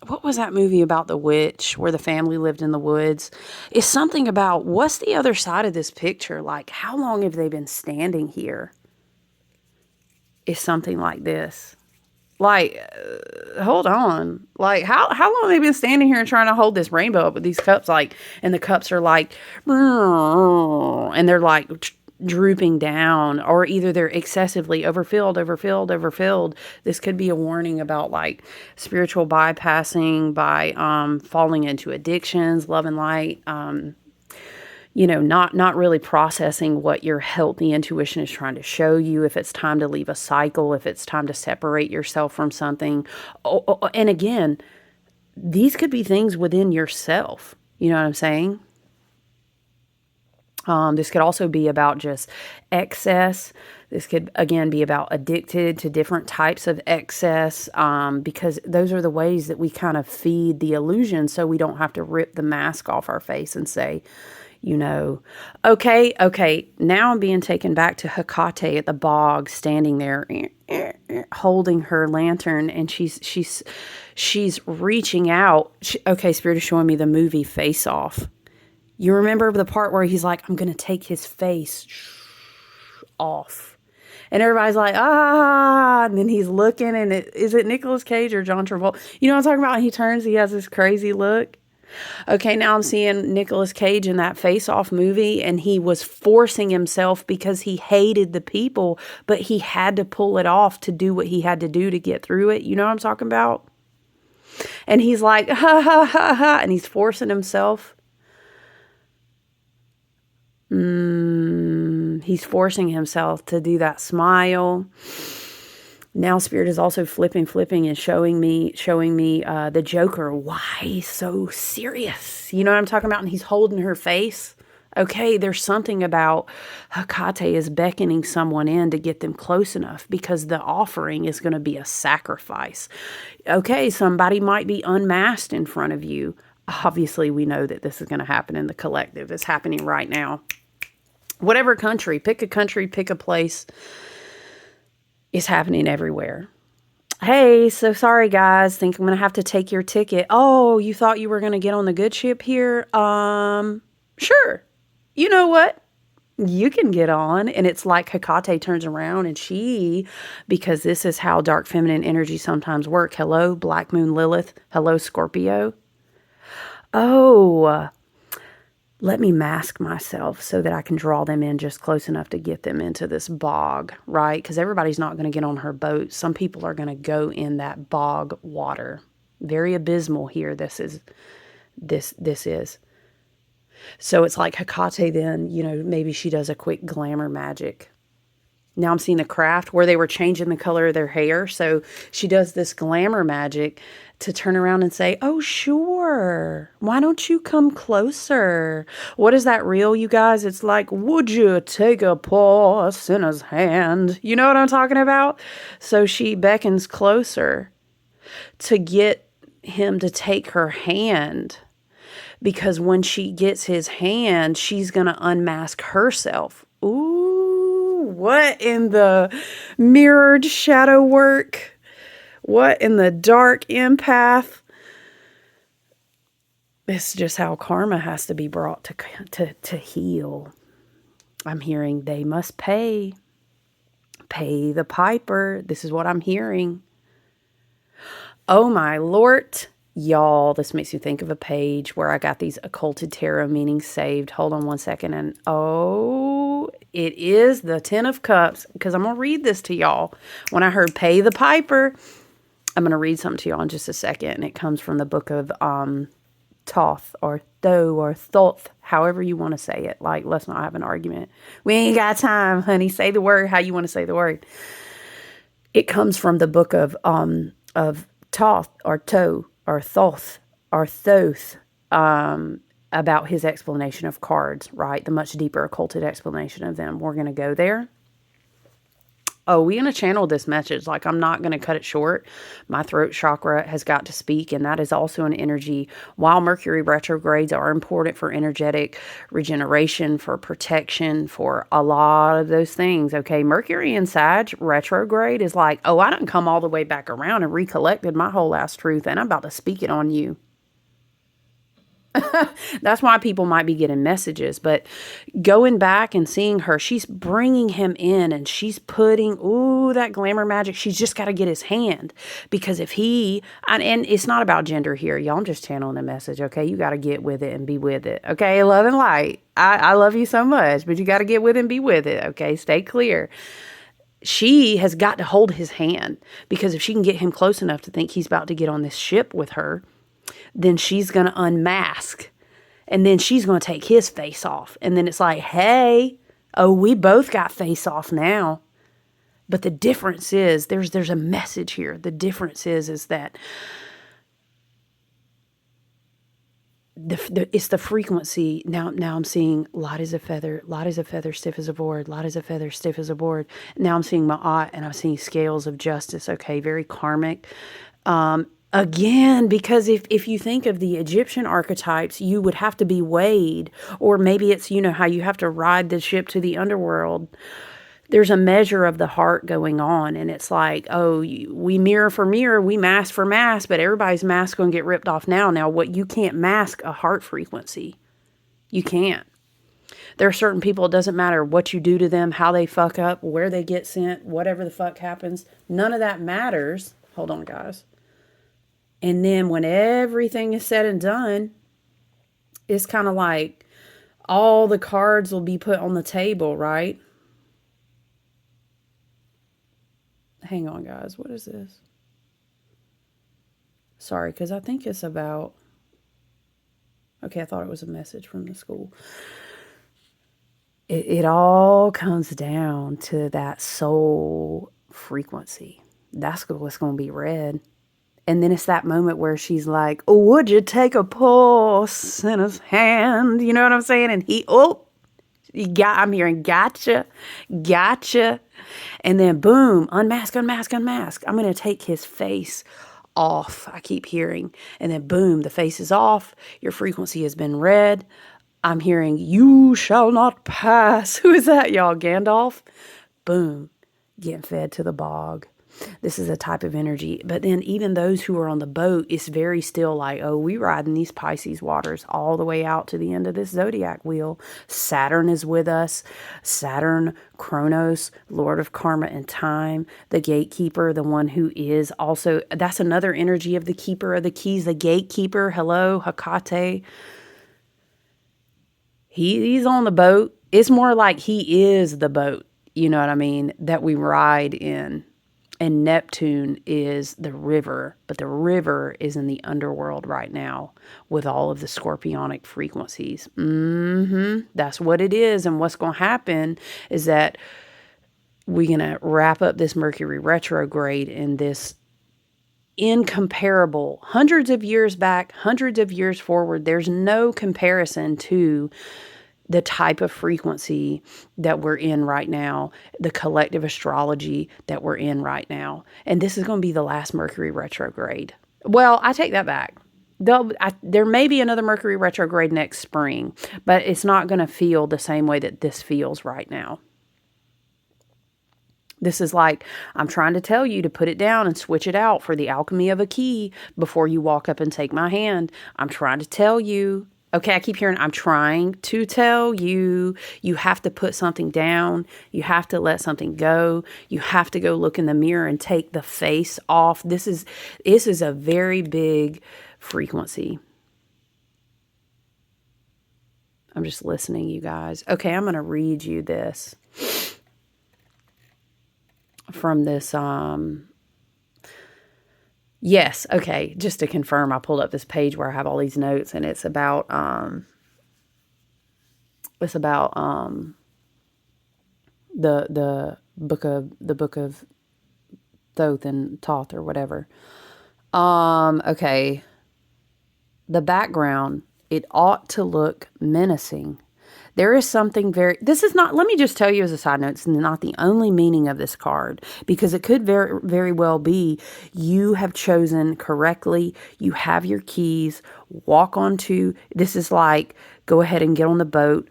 what was that movie about the witch where the family lived in the woods? It's something about what's the other side of this picture? Like, how long have they been standing here? It's something like this. Like, hold on. Like, how long have they been standing here and trying to hold this rainbow up with these cups? Like, and the cups are like, and they're like drooping down, or either they're excessively overfilled. This could be a warning about like spiritual bypassing by falling into addictions, love and light, not really processing what your healthy intuition is trying to show you, if it's time to leave a cycle, if it's time to separate yourself from something. And again, these could be things within yourself. You know what I'm saying? This could also be about just excess. This could, again, be about addicted to different types of excess, because those are the ways that we kind of feed the illusion so we don't have to rip the mask off our face and say, okay, now I'm being taken back to Hekate at the bog, standing there holding her lantern, and she's reaching out. Spirit is showing me the movie Face Off. You remember the part where he's like, I'm going to take his face off. And everybody's like, and then he's looking, and is it Nicolas Cage or John Travolta? You know what I'm talking about? And he turns, he has this crazy look. Okay, now I'm seeing Nicolas Cage in that Face Off movie, and he was forcing himself because he hated the people, but he had to pull it off to do what he had to do to get through it. You know what I'm talking about? And he's like, ha, ha, ha, ha. And he's forcing himself. He's forcing himself to do that smile. Now Spirit is also flipping and showing me the Joker. Why he's so serious? You know what I'm talking about? And he's holding her face. Okay, there's something about Hekate is beckoning someone in to get them close enough because the offering is going to be a sacrifice. Okay, somebody might be unmasked in front of you. Obviously, we know that this is going to happen in the collective. It's happening right now. Whatever country, pick a place. It's happening everywhere. Hey, so sorry guys. Think I'm going to have to take your ticket. Oh, you thought you were going to get on the good ship here? Sure. You know what? You can get on. And it's like Hekate turns around and because this is how dark feminine energy sometimes work. Hello, Black Moon Lilith. Hello, Scorpio. Oh, let me mask myself so that I can draw them in just close enough to get them into this bog, right? Because everybody's not going to get on her boat. Some people are going to go in that bog water. Very abysmal here. This is. So it's like Hekate then, maybe she does a quick glamour magic. Now I'm seeing a craft where they were changing the color of their hair. So she does this glamour magic to turn around and say, oh, sure. Why don't you come closer? What is that reel, you guys? It's like, would you take a poor sinner's hand? You know what I'm talking about? So she beckons closer to get him to take her hand. Because when she gets his hand, she's going to unmask herself. Ooh, what in the mirrored shadow work? What in the dark empath? It's just how karma has to be brought to heal. I'm hearing they must pay. Pay the piper. This is what I'm hearing. Oh my Lord. Y'all, this makes me think of a page where I got these occulted tarot meanings saved. Hold on one second. And it is the Ten of Cups. Because I'm going to read this to y'all. When I heard pay the piper, I'm going to read something to y'all in just a second. And it comes from the book of Thoth or Thoth or Thoth, however you want to say it. Like, let's not have an argument. We ain't got time, honey. Say the word how you want to say the word. It comes from the book of Thoth or Thoth. Or Thoth, about his explanation of cards, right? The much deeper occulted explanation of them. We're going to go there. Oh, we're going to channel this message. Like, I'm not going to cut it short. My throat chakra has got to speak, and that is also an energy. While Mercury retrogrades are important for energetic regeneration, for protection, for a lot of those things, okay? Mercury in Sag retrograde is like, oh, I done come all the way back around and recollected my whole ass truth, and I'm about to speak it on you. That's why people might be getting messages, but going back and seeing her, she's bringing him in and she's putting, that glamour magic. She's just got to get his hand because if and it's not about gender here, y'all. I'm just channeling a message. Okay. You got to get with it and be with it. Okay. Love and light. I love you so much, but you got to get with it and be with it. Okay. Stay clear. She has got to hold his hand because if she can get him close enough to think he's about to get on this ship with her, then she's going to unmask and then she's going to take his face off. And then it's like, hey, we both got face off now. But the difference is there's a message here. The difference is that it's the frequency. Now I'm seeing light as a feather, stiff as a board, light as a feather, stiff as a board. Now I'm seeing Ma'at and I'm seeing scales of justice. Okay. Very karmic. Again, because if you think of the Egyptian archetypes, you would have to be weighed, or maybe it's, how you have to ride the ship to the underworld. There's a measure of the heart going on, and it's like, we mirror for mirror, we mask for mask, but everybody's mask going to get ripped off now. Now, what you can't mask a heart frequency. You can't. There are certain people, it doesn't matter what you do to them, how they fuck up, where they get sent, whatever the fuck happens. None of that matters. Hold on, guys. And then when everything is said and done, it's kind of like all the cards will be put on the table, right? Hang on, guys. What is this? sorry, because I think it's about, okay, I thought it was a message from the school. It all comes down to that soul frequency. That's what's going to be read. And then it's that moment where she's like, oh, would you take a pulse in his hand? You know what I'm saying? And I'm hearing gotcha, gotcha. And then boom, unmask, unmask, unmask. I'm going to take his face off. I keep hearing. And then boom, the face is off. Your frequency has been read. I'm hearing, you shall not pass. Who is that, y'all? Gandalf? Boom, getting fed to the bog. This is a type of energy. But then even those who are on the boat, it's very still like, oh, we riding these Pisces waters all the way out to the end of this zodiac wheel. Saturn is with us. Saturn, Kronos, Lord of Karma and Time, the gatekeeper, the one who is also, that's another energy of the keeper of the keys, the gatekeeper. Hello, Hekate. He's on the boat. It's more like he is the boat, you know what I mean, that we ride in. And Neptune is the river, but the river is in the underworld right now with all of the scorpionic frequencies. That's what it is. And what's going to happen is that we're going to wrap up this Mercury retrograde in this incomparable, hundreds of years back, hundreds of years forward. There's no comparison to the type of frequency that we're in right now, the collective astrology that we're in right now. And this is going to be the last Mercury retrograde. Well, I take that back. There may be another Mercury retrograde next spring, but it's not going to feel the same way that this feels right now. This is like, I'm trying to tell you to put it down and switch it out for the alchemy of a key before you walk up and take my hand. I'm trying to tell you. Okay, I keep hearing, I'm trying to tell you, you have to put something down. You have to let something go. You have to go look in the mirror and take the face off. This is a very big frequency. I'm just listening, you guys. Okay, I'm going to read you this from this, yes, okay, just to confirm, I pulled up this page where I have all these notes, and it's about the book of Thoth and Toth or whatever. Okay. The background, it ought to look menacing. There is something this is not, let me just tell you as a side note, it's not the only meaning of this card, because it could very, very well be you have chosen correctly. You have your keys, walk onto, this is like, go ahead and get on the boat,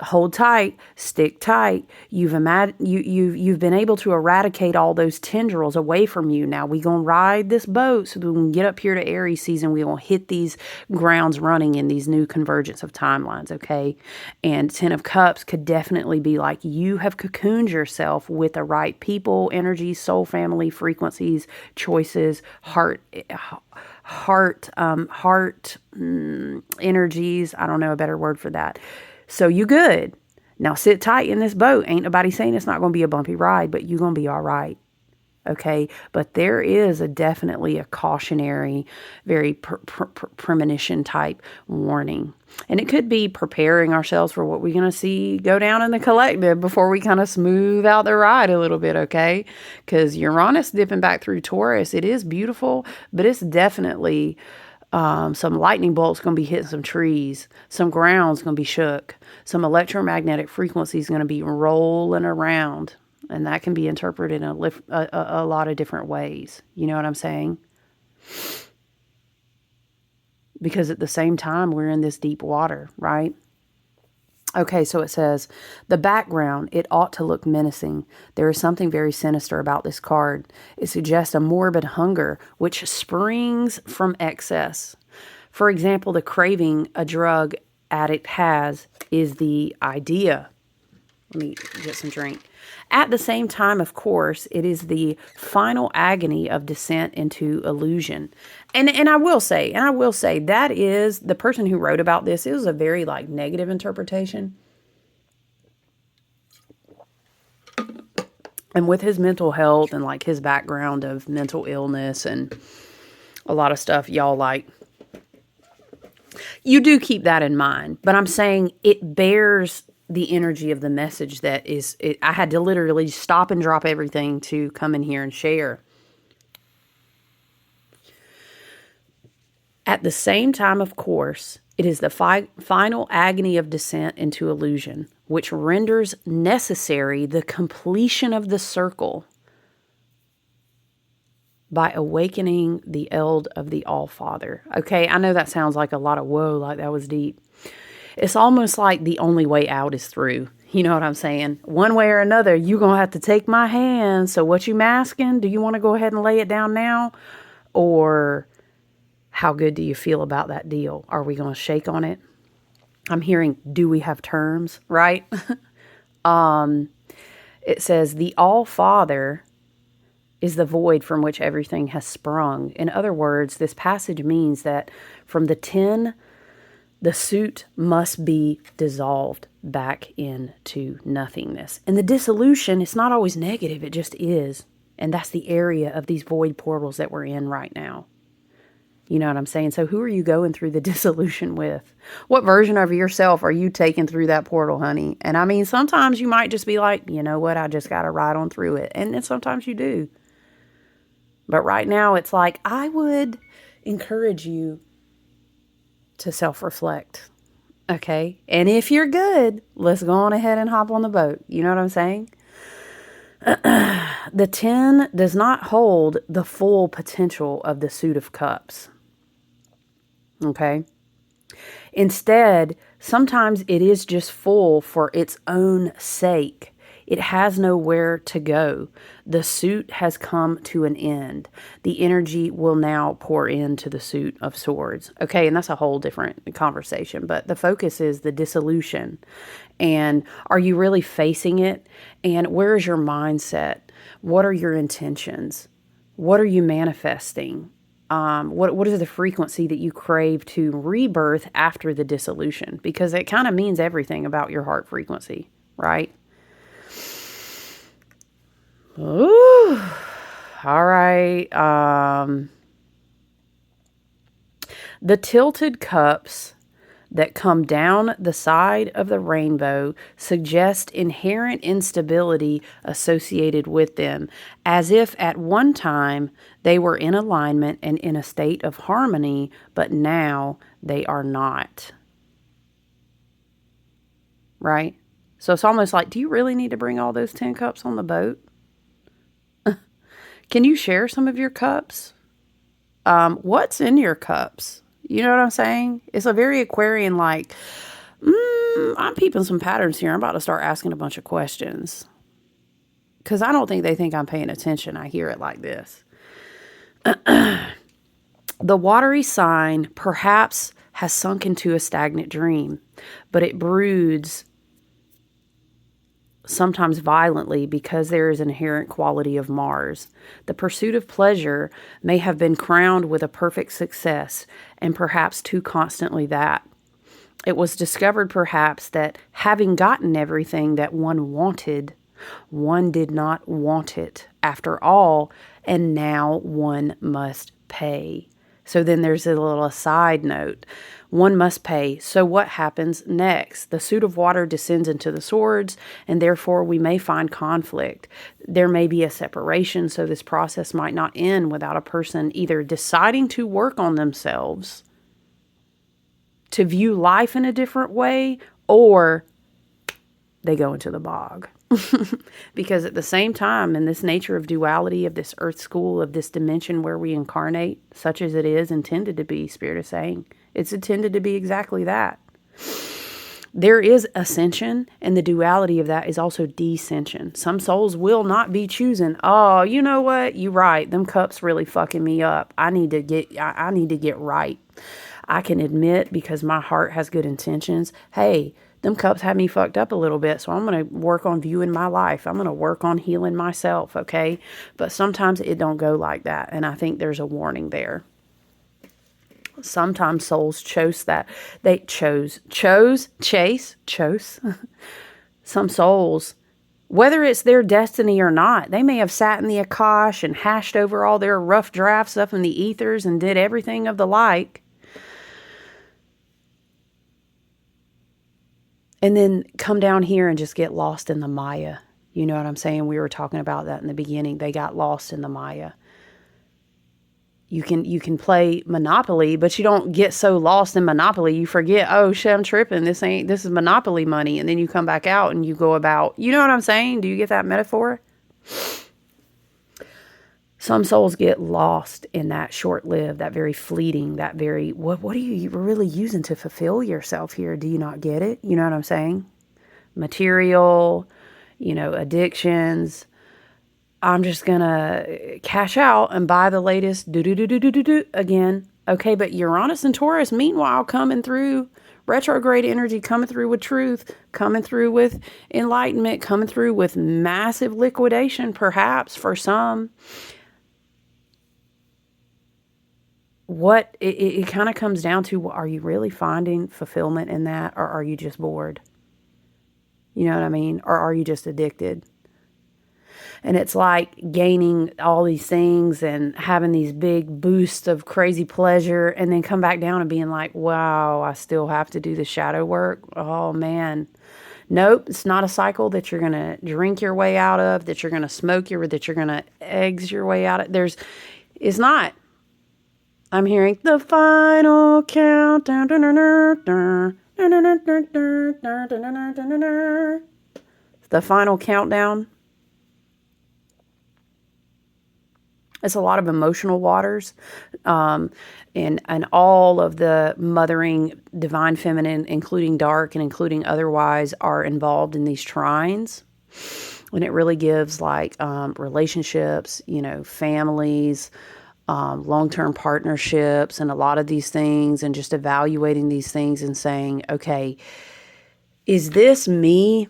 hold tight, stick tight. You've been able to eradicate all those tendrils away from you. Now we gonna ride this boat so that we can get up here to Aries season. We gonna hit these grounds running in these new convergence of timelines, okay? And Ten of Cups could definitely be like, you have cocooned yourself with the right people, energies, soul family, frequencies, choices, heart energies. I don't know a better word for that. So you good. Now sit tight in this boat. Ain't nobody saying it's not going to be a bumpy ride, but you're going to be all right. Okay. But there is definitely a cautionary, very premonition type warning. And it could be preparing ourselves for what we're going to see go down in the collective before we kind of smooth out the ride a little bit. Okay. Because Uranus dipping back through Taurus, it is beautiful, but it's definitely some lightning bolts going to be hitting some trees. Some ground's going to be shook. Some electromagnetic frequencies going to be rolling around. And that can be interpreted in a lot of different ways. You know what I'm saying? Because at the same time, we're in this deep water, right? Okay, so it says, the background, it ought to look menacing. There is something very sinister about this card. It suggests a morbid hunger, which springs from excess. For example, the craving a drug addict has is the idea. Let me get some drink. At the same time, of course, it is the final agony of descent into illusion. And I will say that is, the person who wrote about this, it was a very like negative interpretation. And with his mental health and like his background of mental illness and a lot of stuff y'all like. You do keep that in mind, but I'm saying it bears the energy of the message that is, I had to literally stop and drop everything to come in here and share. At the same time, of course, it is the final agony of descent into illusion, which renders necessary the completion of the circle by awakening the eld of the All-Father. Okay, I know that sounds like a lot of whoa, like that was deep. It's almost like the only way out is through. You know what I'm saying? One way or another, you're going to have to take my hand. So what you masking? Do you want to go ahead and lay it down now? Or how good do you feel about that deal? Are we going to shake on it? I'm hearing, do we have terms, right? It says, the All-Father is the void from which everything has sprung. In other words, this passage means that from the 10, the suit must be dissolved back into nothingness. And the dissolution, it's not always negative, it just is. And that's the area of these void portals that we're in right now. You know what I'm saying? So who are you going through the dissolution with? What version of yourself are you taking through that portal, honey? And I mean, sometimes you might just be like, you know what, I just got to ride on through it. And then sometimes you do. But right now it's like, I would encourage you to self-reflect. Okay? And if you're good, let's go on ahead and hop on the boat. You know what I'm saying? The 10 does not hold the full potential of the suit of cups. Okay? Instead, sometimes it is just full for its own sake. It has nowhere to go. The suit has come to an end. The energy will now pour into the suit of swords. Okay, and that's a whole different conversation, but the focus is the dissolution. And are you really facing it? And where is your mindset? What are your intentions? What are you manifesting? What is the frequency that you crave to rebirth after the dissolution? Because it kind of means everything about your heart frequency, right? Ooh, all right. The tilted cups that come down the side of the rainbow suggest inherent instability associated with them, as if at one time they were in alignment and in a state of harmony, but now they are not. Right? So it's almost like, do you really need to bring all those 10 cups on the boat? Can you share some of your cups? What's in your cups? You know what I'm saying? It's a very Aquarian, like, I'm peeping some patterns here. I'm about to start asking a bunch of questions. Because I don't think they think I'm paying attention. I hear it like this. The watery sign perhaps has sunk into a stagnant dream, but it broods sometimes violently because there is an inherent quality of Mars. The pursuit of pleasure may have been crowned with a perfect success, and perhaps too constantly that. It was discovered perhaps that having gotten everything that one wanted, one did not want it after all, and now one must pay. So then there's a little side note. One must pay. So what happens next? The suit of water descends into the swords, and therefore we may find conflict. There may be a separation, so this process might not end without a person either deciding to work on themselves, to view life in a different way, or they go into the bog. Because at the same time, in this nature of duality, of this earth school, of this dimension where we incarnate, such as it is intended to be, Spirit is saying, it's intended to be exactly that. There is ascension, and the duality of that is also descension. Some souls will not be choosing, oh, you know what? You're right. Them cups really fucking me up. I need to get right. I can admit, because my heart has good intentions, hey, them cups had me fucked up a little bit, so I'm going to work on viewing my life. I'm going to work on healing myself, okay? But sometimes it don't go like that, and I think there's a warning there. Sometimes souls chose that. Chose. Some souls Whether it's their destiny or not, they may have sat in the Akash and hashed over all their rough drafts up in the ethers and did everything of the like. And then come down here and just get lost in the Maya. You know what I'm saying? We were talking about that in the beginning. They got lost in the Maya. You can play Monopoly, but you don't get so lost in Monopoly you forget, oh shit, I'm tripping. This is Monopoly money. And then you come back out and you go about, you know what I'm saying? Do you get that metaphor? Some souls get lost in that short-lived, that very fleeting, that very, what are you really using to fulfill yourself here? Do you not get it? You know what I'm saying? Material, addictions. I'm just going to cash out and buy the latest do again. Okay, but Uranus and Taurus, meanwhile, coming through, retrograde energy, coming through with truth, coming through with enlightenment, coming through with massive liquidation, perhaps for some. What it kind of comes down to, are you really finding fulfillment in that, or are you just bored? You know what I mean? Or are you just addicted? And it's like gaining all these things and having these big boosts of crazy pleasure, and then come back down and being like, wow, I still have to do the shadow work. Oh man. Nope, it's not a cycle that you're going to drink your way out of, that you're going to smoke that you're going to eggs your way out of. It's not. I'm hearing the final countdown. The final countdown. It's a lot of emotional waters, and all of the mothering divine feminine, including dark and including otherwise, are involved in these trines. And it really gives like relationships, families, long-term partnerships, and a lot of these things, and just evaluating these things and saying, okay, is this me?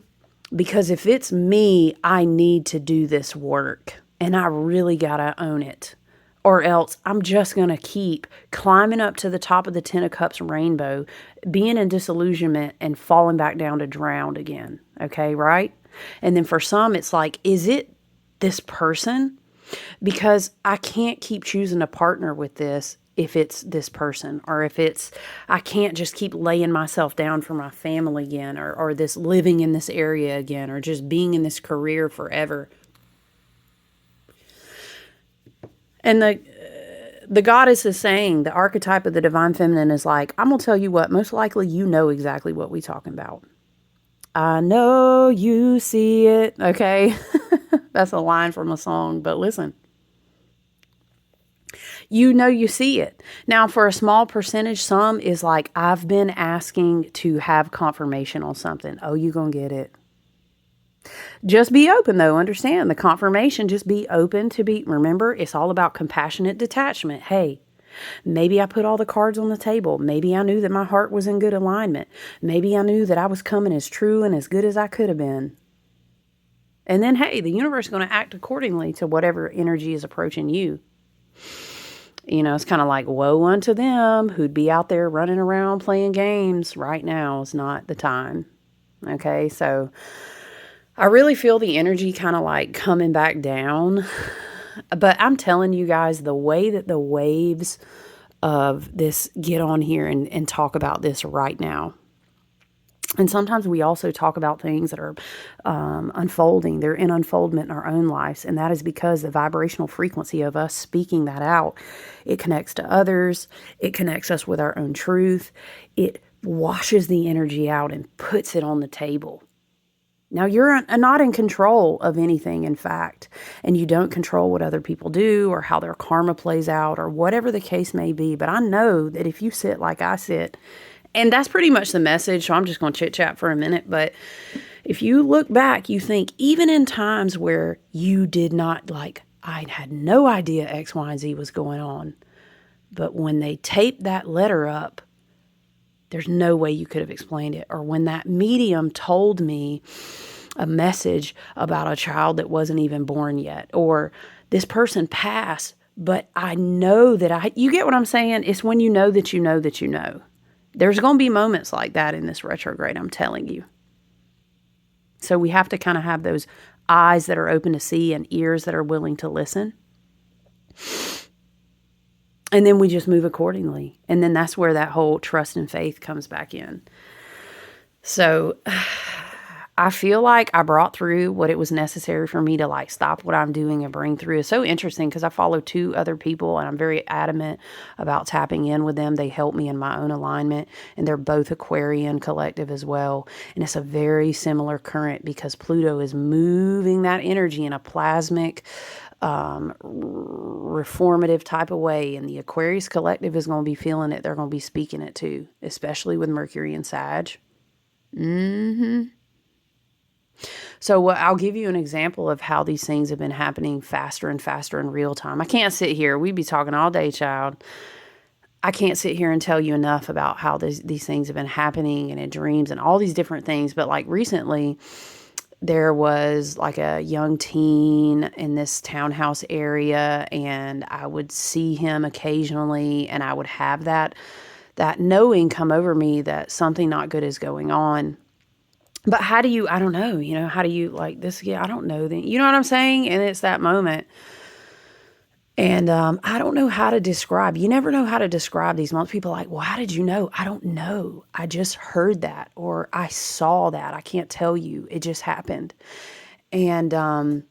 Because if it's me, I need to do this work, and I really got to own it, or else I'm just going to keep climbing up to the top of the Ten of Cups rainbow, being in disillusionment and falling back down to drown again. Okay, right? And then for some, it's like, is it this person? Because I can't keep choosing a partner with this if it's this person, or if I can't just keep laying myself down for my family again, or this living in this area again, or just being in this career forever. And the goddess is saying, the archetype of the divine feminine is like, I'm going to tell you what, most likely you know exactly what we're talking about. I know you see it. Okay. That's a line from a song, but listen. You see it. Now, for a small percentage, some is like, I've been asking to have confirmation on something. Oh, you gonna get it. Just be open, though. Understand the confirmation. Just be open to be. Remember, it's all about compassionate detachment. Hey, maybe I put all the cards on the table. Maybe I knew that my heart was in good alignment. Maybe I knew that I was coming as true and as good as I could have been. And then, hey, the universe is going to act accordingly to whatever energy is approaching you. It's kind of like, woe unto them who'd be out there running around playing games. Right now is not the time. Okay, so I really feel the energy kind of like coming back down. But I'm telling you guys, the way that the waves of this get on here and talk about this right now. And sometimes we also talk about things that are unfolding. They're in unfoldment in our own lives. And that is because the vibrational frequency of us speaking that out, it connects to others. It connects us with our own truth. It washes the energy out and puts it on the table. Now, you're not in control of anything, in fact, and you don't control what other people do or how their karma plays out or whatever the case may be. But I know that if you sit like I sit, and that's pretty much the message, so I'm just going to chit-chat for a minute. But if you look back, you think even in times where you did not, like, I had no idea X, Y, and Z was going on. But when they taped that letter up, there's no way you could have explained it. Or when that medium told me a message about a child that wasn't even born yet. Or this person passed, but I know that you get what I'm saying? It's when you know that you know that you know. There's going to be moments like that in this retrograde, I'm telling you. So we have to kind of have those eyes that are open to see and ears that are willing to listen. And then we just move accordingly. And then that's where that whole trust and faith comes back in. So I feel like I brought through what it was necessary for me to like stop what I'm doing and bring through. It's so interesting because I follow 2 other people and I'm very adamant about tapping in with them. They help me in my own alignment, and they're both Aquarian collective as well. And it's a very similar current because Pluto is moving that energy in a plasmic, reformative type of way. And the Aquarius collective is going to be feeling it. They're going to be speaking it too, especially with Mercury and Sag. So I'll give you an example of how these things have been happening faster and faster in real time. I can't sit here. We'd be talking all day, child. I can't sit here and tell you enough about how these things have been happening and in dreams and all these different things. But like recently, there was like a young teen in this townhouse area, and I would see him occasionally, and I would have that knowing come over me that something not good is going on. But how do you, I don't know, how do you like this? Yeah, I don't know. You know what I'm saying? And it's that moment. And I don't know how to describe. You never know how to describe these moments. People are like, well, how did you know? I don't know. I just heard that, or I saw that. I can't tell you. It just happened. And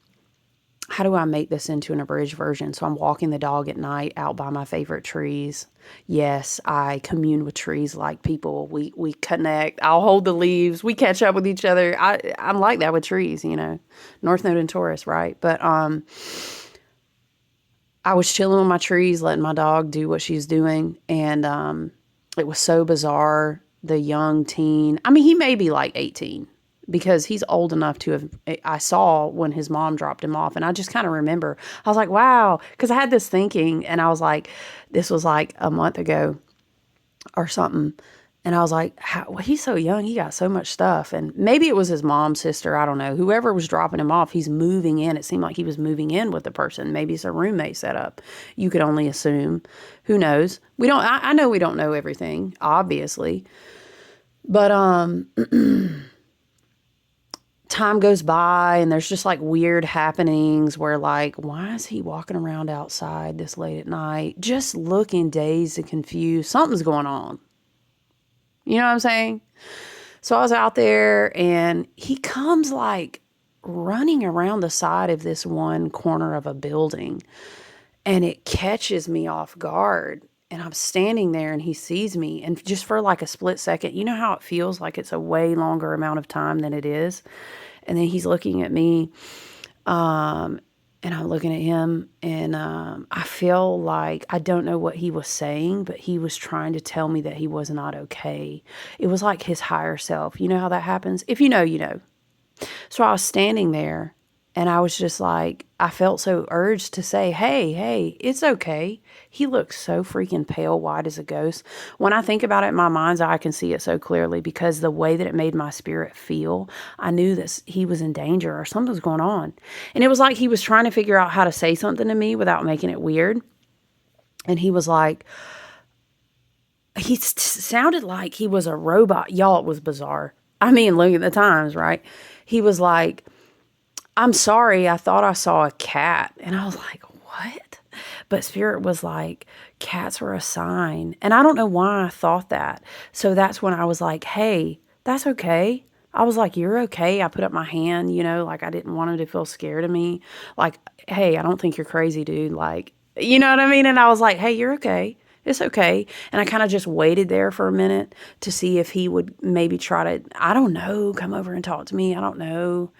how do I make this into an abridged version? So I'm walking the dog at night out by my favorite trees. Yes, I commune with trees like people. We connect. I'll hold the leaves. We catch up with each other. I'm like that with trees, North Node and Taurus, right? But I was chilling with my trees, letting my dog do what she's doing. And it was so bizarre. The young teen, I mean, he may be like 18 because he's old enough to have, I saw when his mom dropped him off. And I just kind of remember, I was like, wow. Because I had this thinking, and I was like, this was like a month ago or something. And I was like, well, he's so young. He got so much stuff. And maybe it was his mom's sister. I don't know. Whoever was dropping him off, he's moving in. It seemed like he was moving in with the person. Maybe it's a roommate setup. You could only assume. Who knows? I know we don't know everything, obviously. But time goes by, and there's just like weird happenings where like, why is he walking around outside this late at night? Just looking dazed and confused. Something's going on. You know what I'm saying? So I was out there, and he comes like running around the side of this one corner of a building, and it catches me off guard. And I'm standing there, and he sees me, and just for like a split second, you know how it feels like it's a way longer amount of time than it is. And then he's looking at me, and I'm looking at him, and I feel like I don't know what he was saying, but he was trying to tell me that he was not okay. It was like his higher self. You know how that happens? If you know, you know. So I was standing there, and I was just like, I felt so urged to say, hey, it's okay. He looks so freaking pale white as a ghost. When I think about it in my mind's eye, I can see it so clearly because the way that it made my spirit feel, I knew that he was in danger or something was going on. And it was like he was trying to figure out how to say something to me without making it weird. And he was like, he sounded like he was a robot. Y'all, it was bizarre. I mean, look at the times, right? He was like, I'm sorry, I thought I saw a cat. And I was like, what? But Spirit was like, cats were a sign. And I don't know why I thought that. So that's when I was like, hey, that's okay. I was like, you're okay. I put up my hand, like I didn't want him to feel scared of me. Like, hey, I don't think you're crazy, dude. Like, you know what I mean? And I was like, hey, you're okay. It's okay. And I kind of just waited there for a minute to see if he would maybe try to, I don't know, come over and talk to me. I don't know.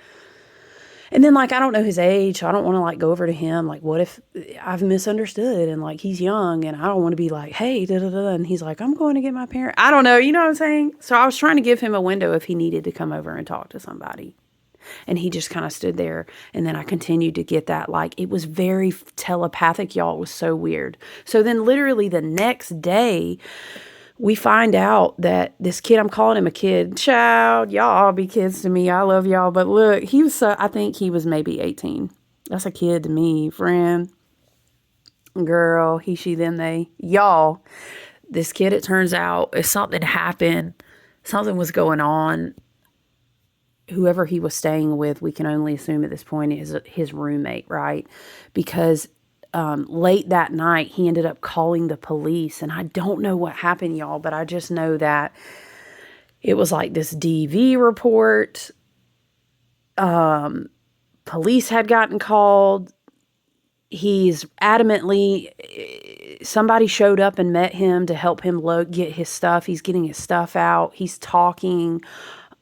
And then, like, I don't know his age, so I don't want to, like, go over to him. Like, what if I've misunderstood and, like, he's young and I don't want to be like, hey, da-da-da. And he's like, I'm going to get my parent. I don't know. You know what I'm saying? So I was trying to give him a window if he needed to come over and talk to somebody. And he just kind of stood there. And then I continued to get that, like, it was very telepathic, y'all. It was so weird. So then literally the next day, we find out that this kid, I'm calling him a kid, child, y'all all be kids to me. I love y'all. But look, he was, I think he was maybe 18. That's a kid to me, friend, girl, he, she, them, they, y'all. This kid, it turns out, if something happened, something was going on. whoever he was staying with, we can only assume at this point is his roommate, right? Because late that night, he ended up calling the police. And I don't know what happened, y'all, but I just know that it was like this DV report. Police had gotten called. He's adamantly, somebody showed up and met him to help him get his stuff. He's getting his stuff out. He's talking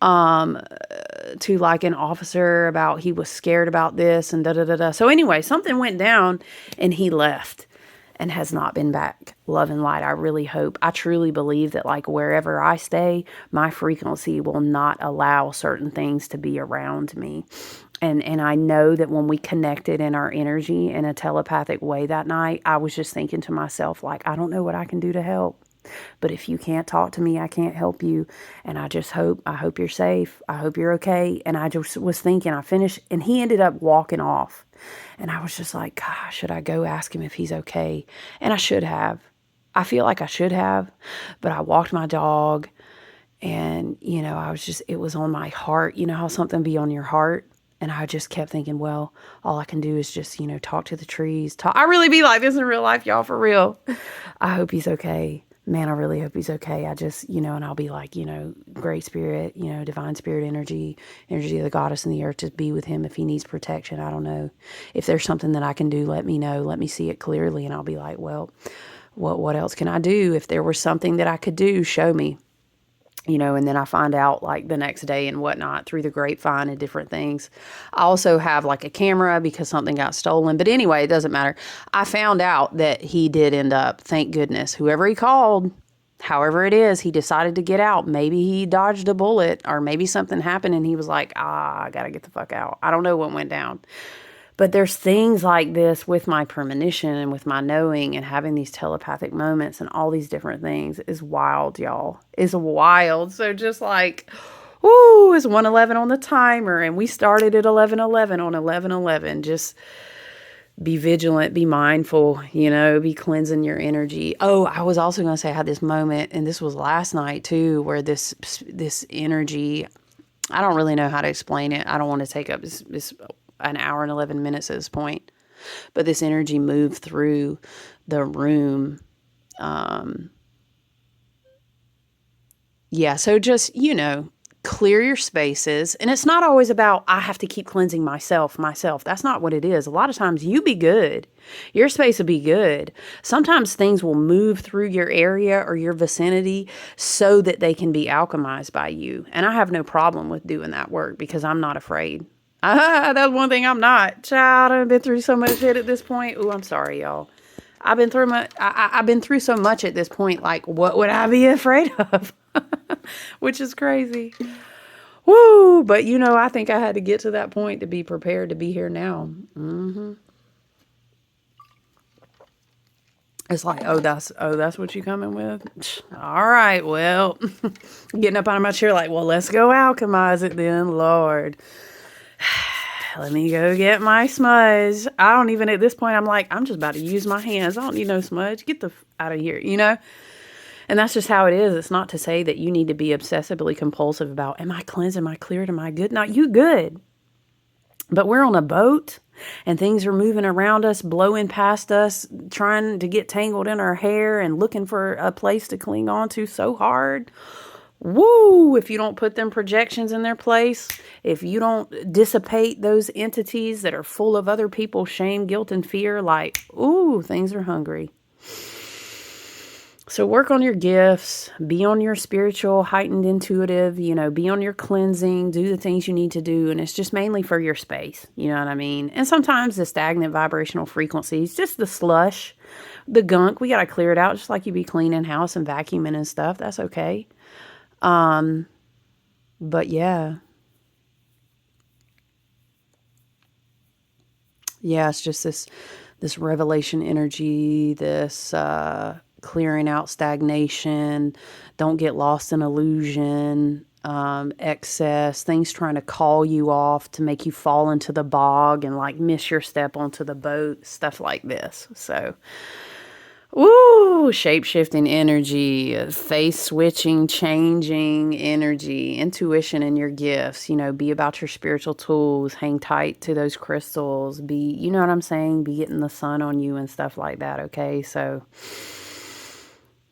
to like an officer about he was scared about this and da da da da. So anyway, something went down and he left and has not been back. Love and light. I really hope. I truly believe that like wherever I stay, my frequency will not allow certain things to be around me. And I know that when we connected in our energy in a telepathic way that night, I was just thinking to myself, like, I don't know what I can do to help. But if you can't talk to me, I can't help you. And I hope you're safe. I hope you're okay. And I just was thinking, I finished, and he ended up walking off. And I was just like, gosh, should I go ask him if he's okay? And I should have. I feel like I should have. But I walked my dog, and, I was just, it was on my heart. You know how something be on your heart? And I just kept thinking, well, all I can do is just, talk to the trees. I really be like this in real life, y'all, for real. I hope he's okay. Man, I really hope he's okay. I just, and I'll be like, great spirit, divine spirit energy of the goddess and the earth, to be with him if he needs protection. I don't know. If there's something that I can do, let me know. Let me see it clearly. And I'll be like, well, what else can I do? If there was something that I could do, show me. And then I find out like the next day and whatnot through the grapevine and different things. I also have like a camera because something got stolen. But anyway, it doesn't matter. I found out that he did end up, thank goodness, whoever he called, however it is, he decided to get out. Maybe he dodged a bullet, or maybe something happened and he was like, I got to get the fuck out. I don't know what went down. But there's things like this with my premonition and with my knowing and having these telepathic moments and all these different things is wild, y'all. It's wild. So just like, ooh, it's 1:11 on the timer, and we started at 11:11 on 11:11. Just be vigilant, be mindful, be cleansing your energy. Oh, I was also going to say I had this moment, and this was last night too, where this energy, I don't really know how to explain it. I don't want to take up this an hour and 11 minutes at this point. But this energy moved through the room. So just, clear your spaces. And it's not always about, I have to keep cleansing myself. That's not what it is. A lot of times you be good. Your space will be good. Sometimes things will move through your area or your vicinity so that they can be alchemized by you. And I have no problem with doing that work because I'm not afraid. That's one thing I'm not. Child, I've been through so much shit at this point. Ooh, I'm sorry, y'all. I've been through so much at this point. Like, what would I be afraid of? Which is crazy. Woo! But I think I had to get to that point to be prepared to be here now. It's like, that's what you coming with? All right, well, getting up out of my chair like, well, let's go alchemize it then, Lord. Let me go get my smudge. I don't even, at this point, I'm like, I'm just about to use my hands. I don't need no smudge. Get the out of here, And that's just how it is. It's not to say that you need to be obsessively compulsive about, am I cleansed? Am I cleared? Am I good? Not you good. But we're on a boat and things are moving around us, blowing past us, trying to get tangled in our hair and looking for a place to cling on to so hard. Woo! If you don't put them projections in their place, if you don't dissipate those entities that are full of other people's shame, guilt, and fear, like, ooh, things are hungry. So work on your gifts, be on your spiritual, heightened, intuitive, be on your cleansing, do the things you need to do. And it's just mainly for your space. You know what I mean? And sometimes the stagnant vibrational frequencies, just the slush, the gunk, we got to clear it out just like you be cleaning house and vacuuming and stuff. That's okay. But yeah, it's just this revelation energy, this, clearing out stagnation, don't get lost in illusion, excess, things trying to call you off to make you fall into the bog and like miss your step onto the boat, stuff like this. So, Ooh, shape-shifting energy, face switching, changing energy, intuition and your gifts. Be about your spiritual tools, hang tight to those crystals, you know what I'm saying? Be getting the sun on you and stuff like that, okay? So,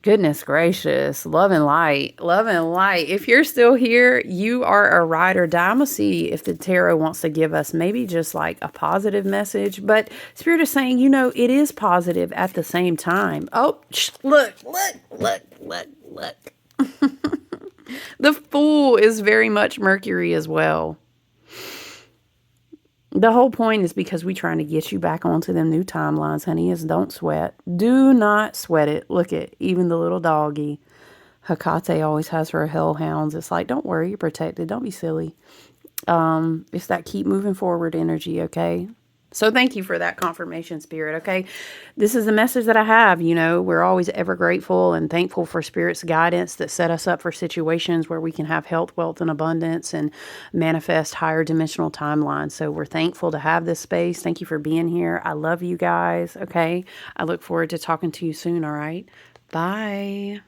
goodness gracious, love and light, love and light. If you're still here, you are a ride or die. I'm gonna see if the tarot wants to give us maybe just like a positive message, but Spirit is saying, it is positive at the same time. Oh, look, look, look, look, look. The Fool is very much Mercury as well. The whole point is because we're trying to get you back onto them new timelines, honey, is don't sweat. Do not sweat it. Look at even the little doggy. Hekate always has her hellhounds. It's like, don't worry, you're protected. Don't be silly. It's that keep moving forward energy, okay? So thank you for that confirmation, Spirit, okay? This is the message that I have. We're always ever grateful and thankful for Spirit's guidance that set us up for situations where we can have health, wealth, and abundance and manifest higher dimensional timelines. So we're thankful to have this space. Thank you for being here. I love you guys, okay? I look forward to talking to you soon, all right? Bye.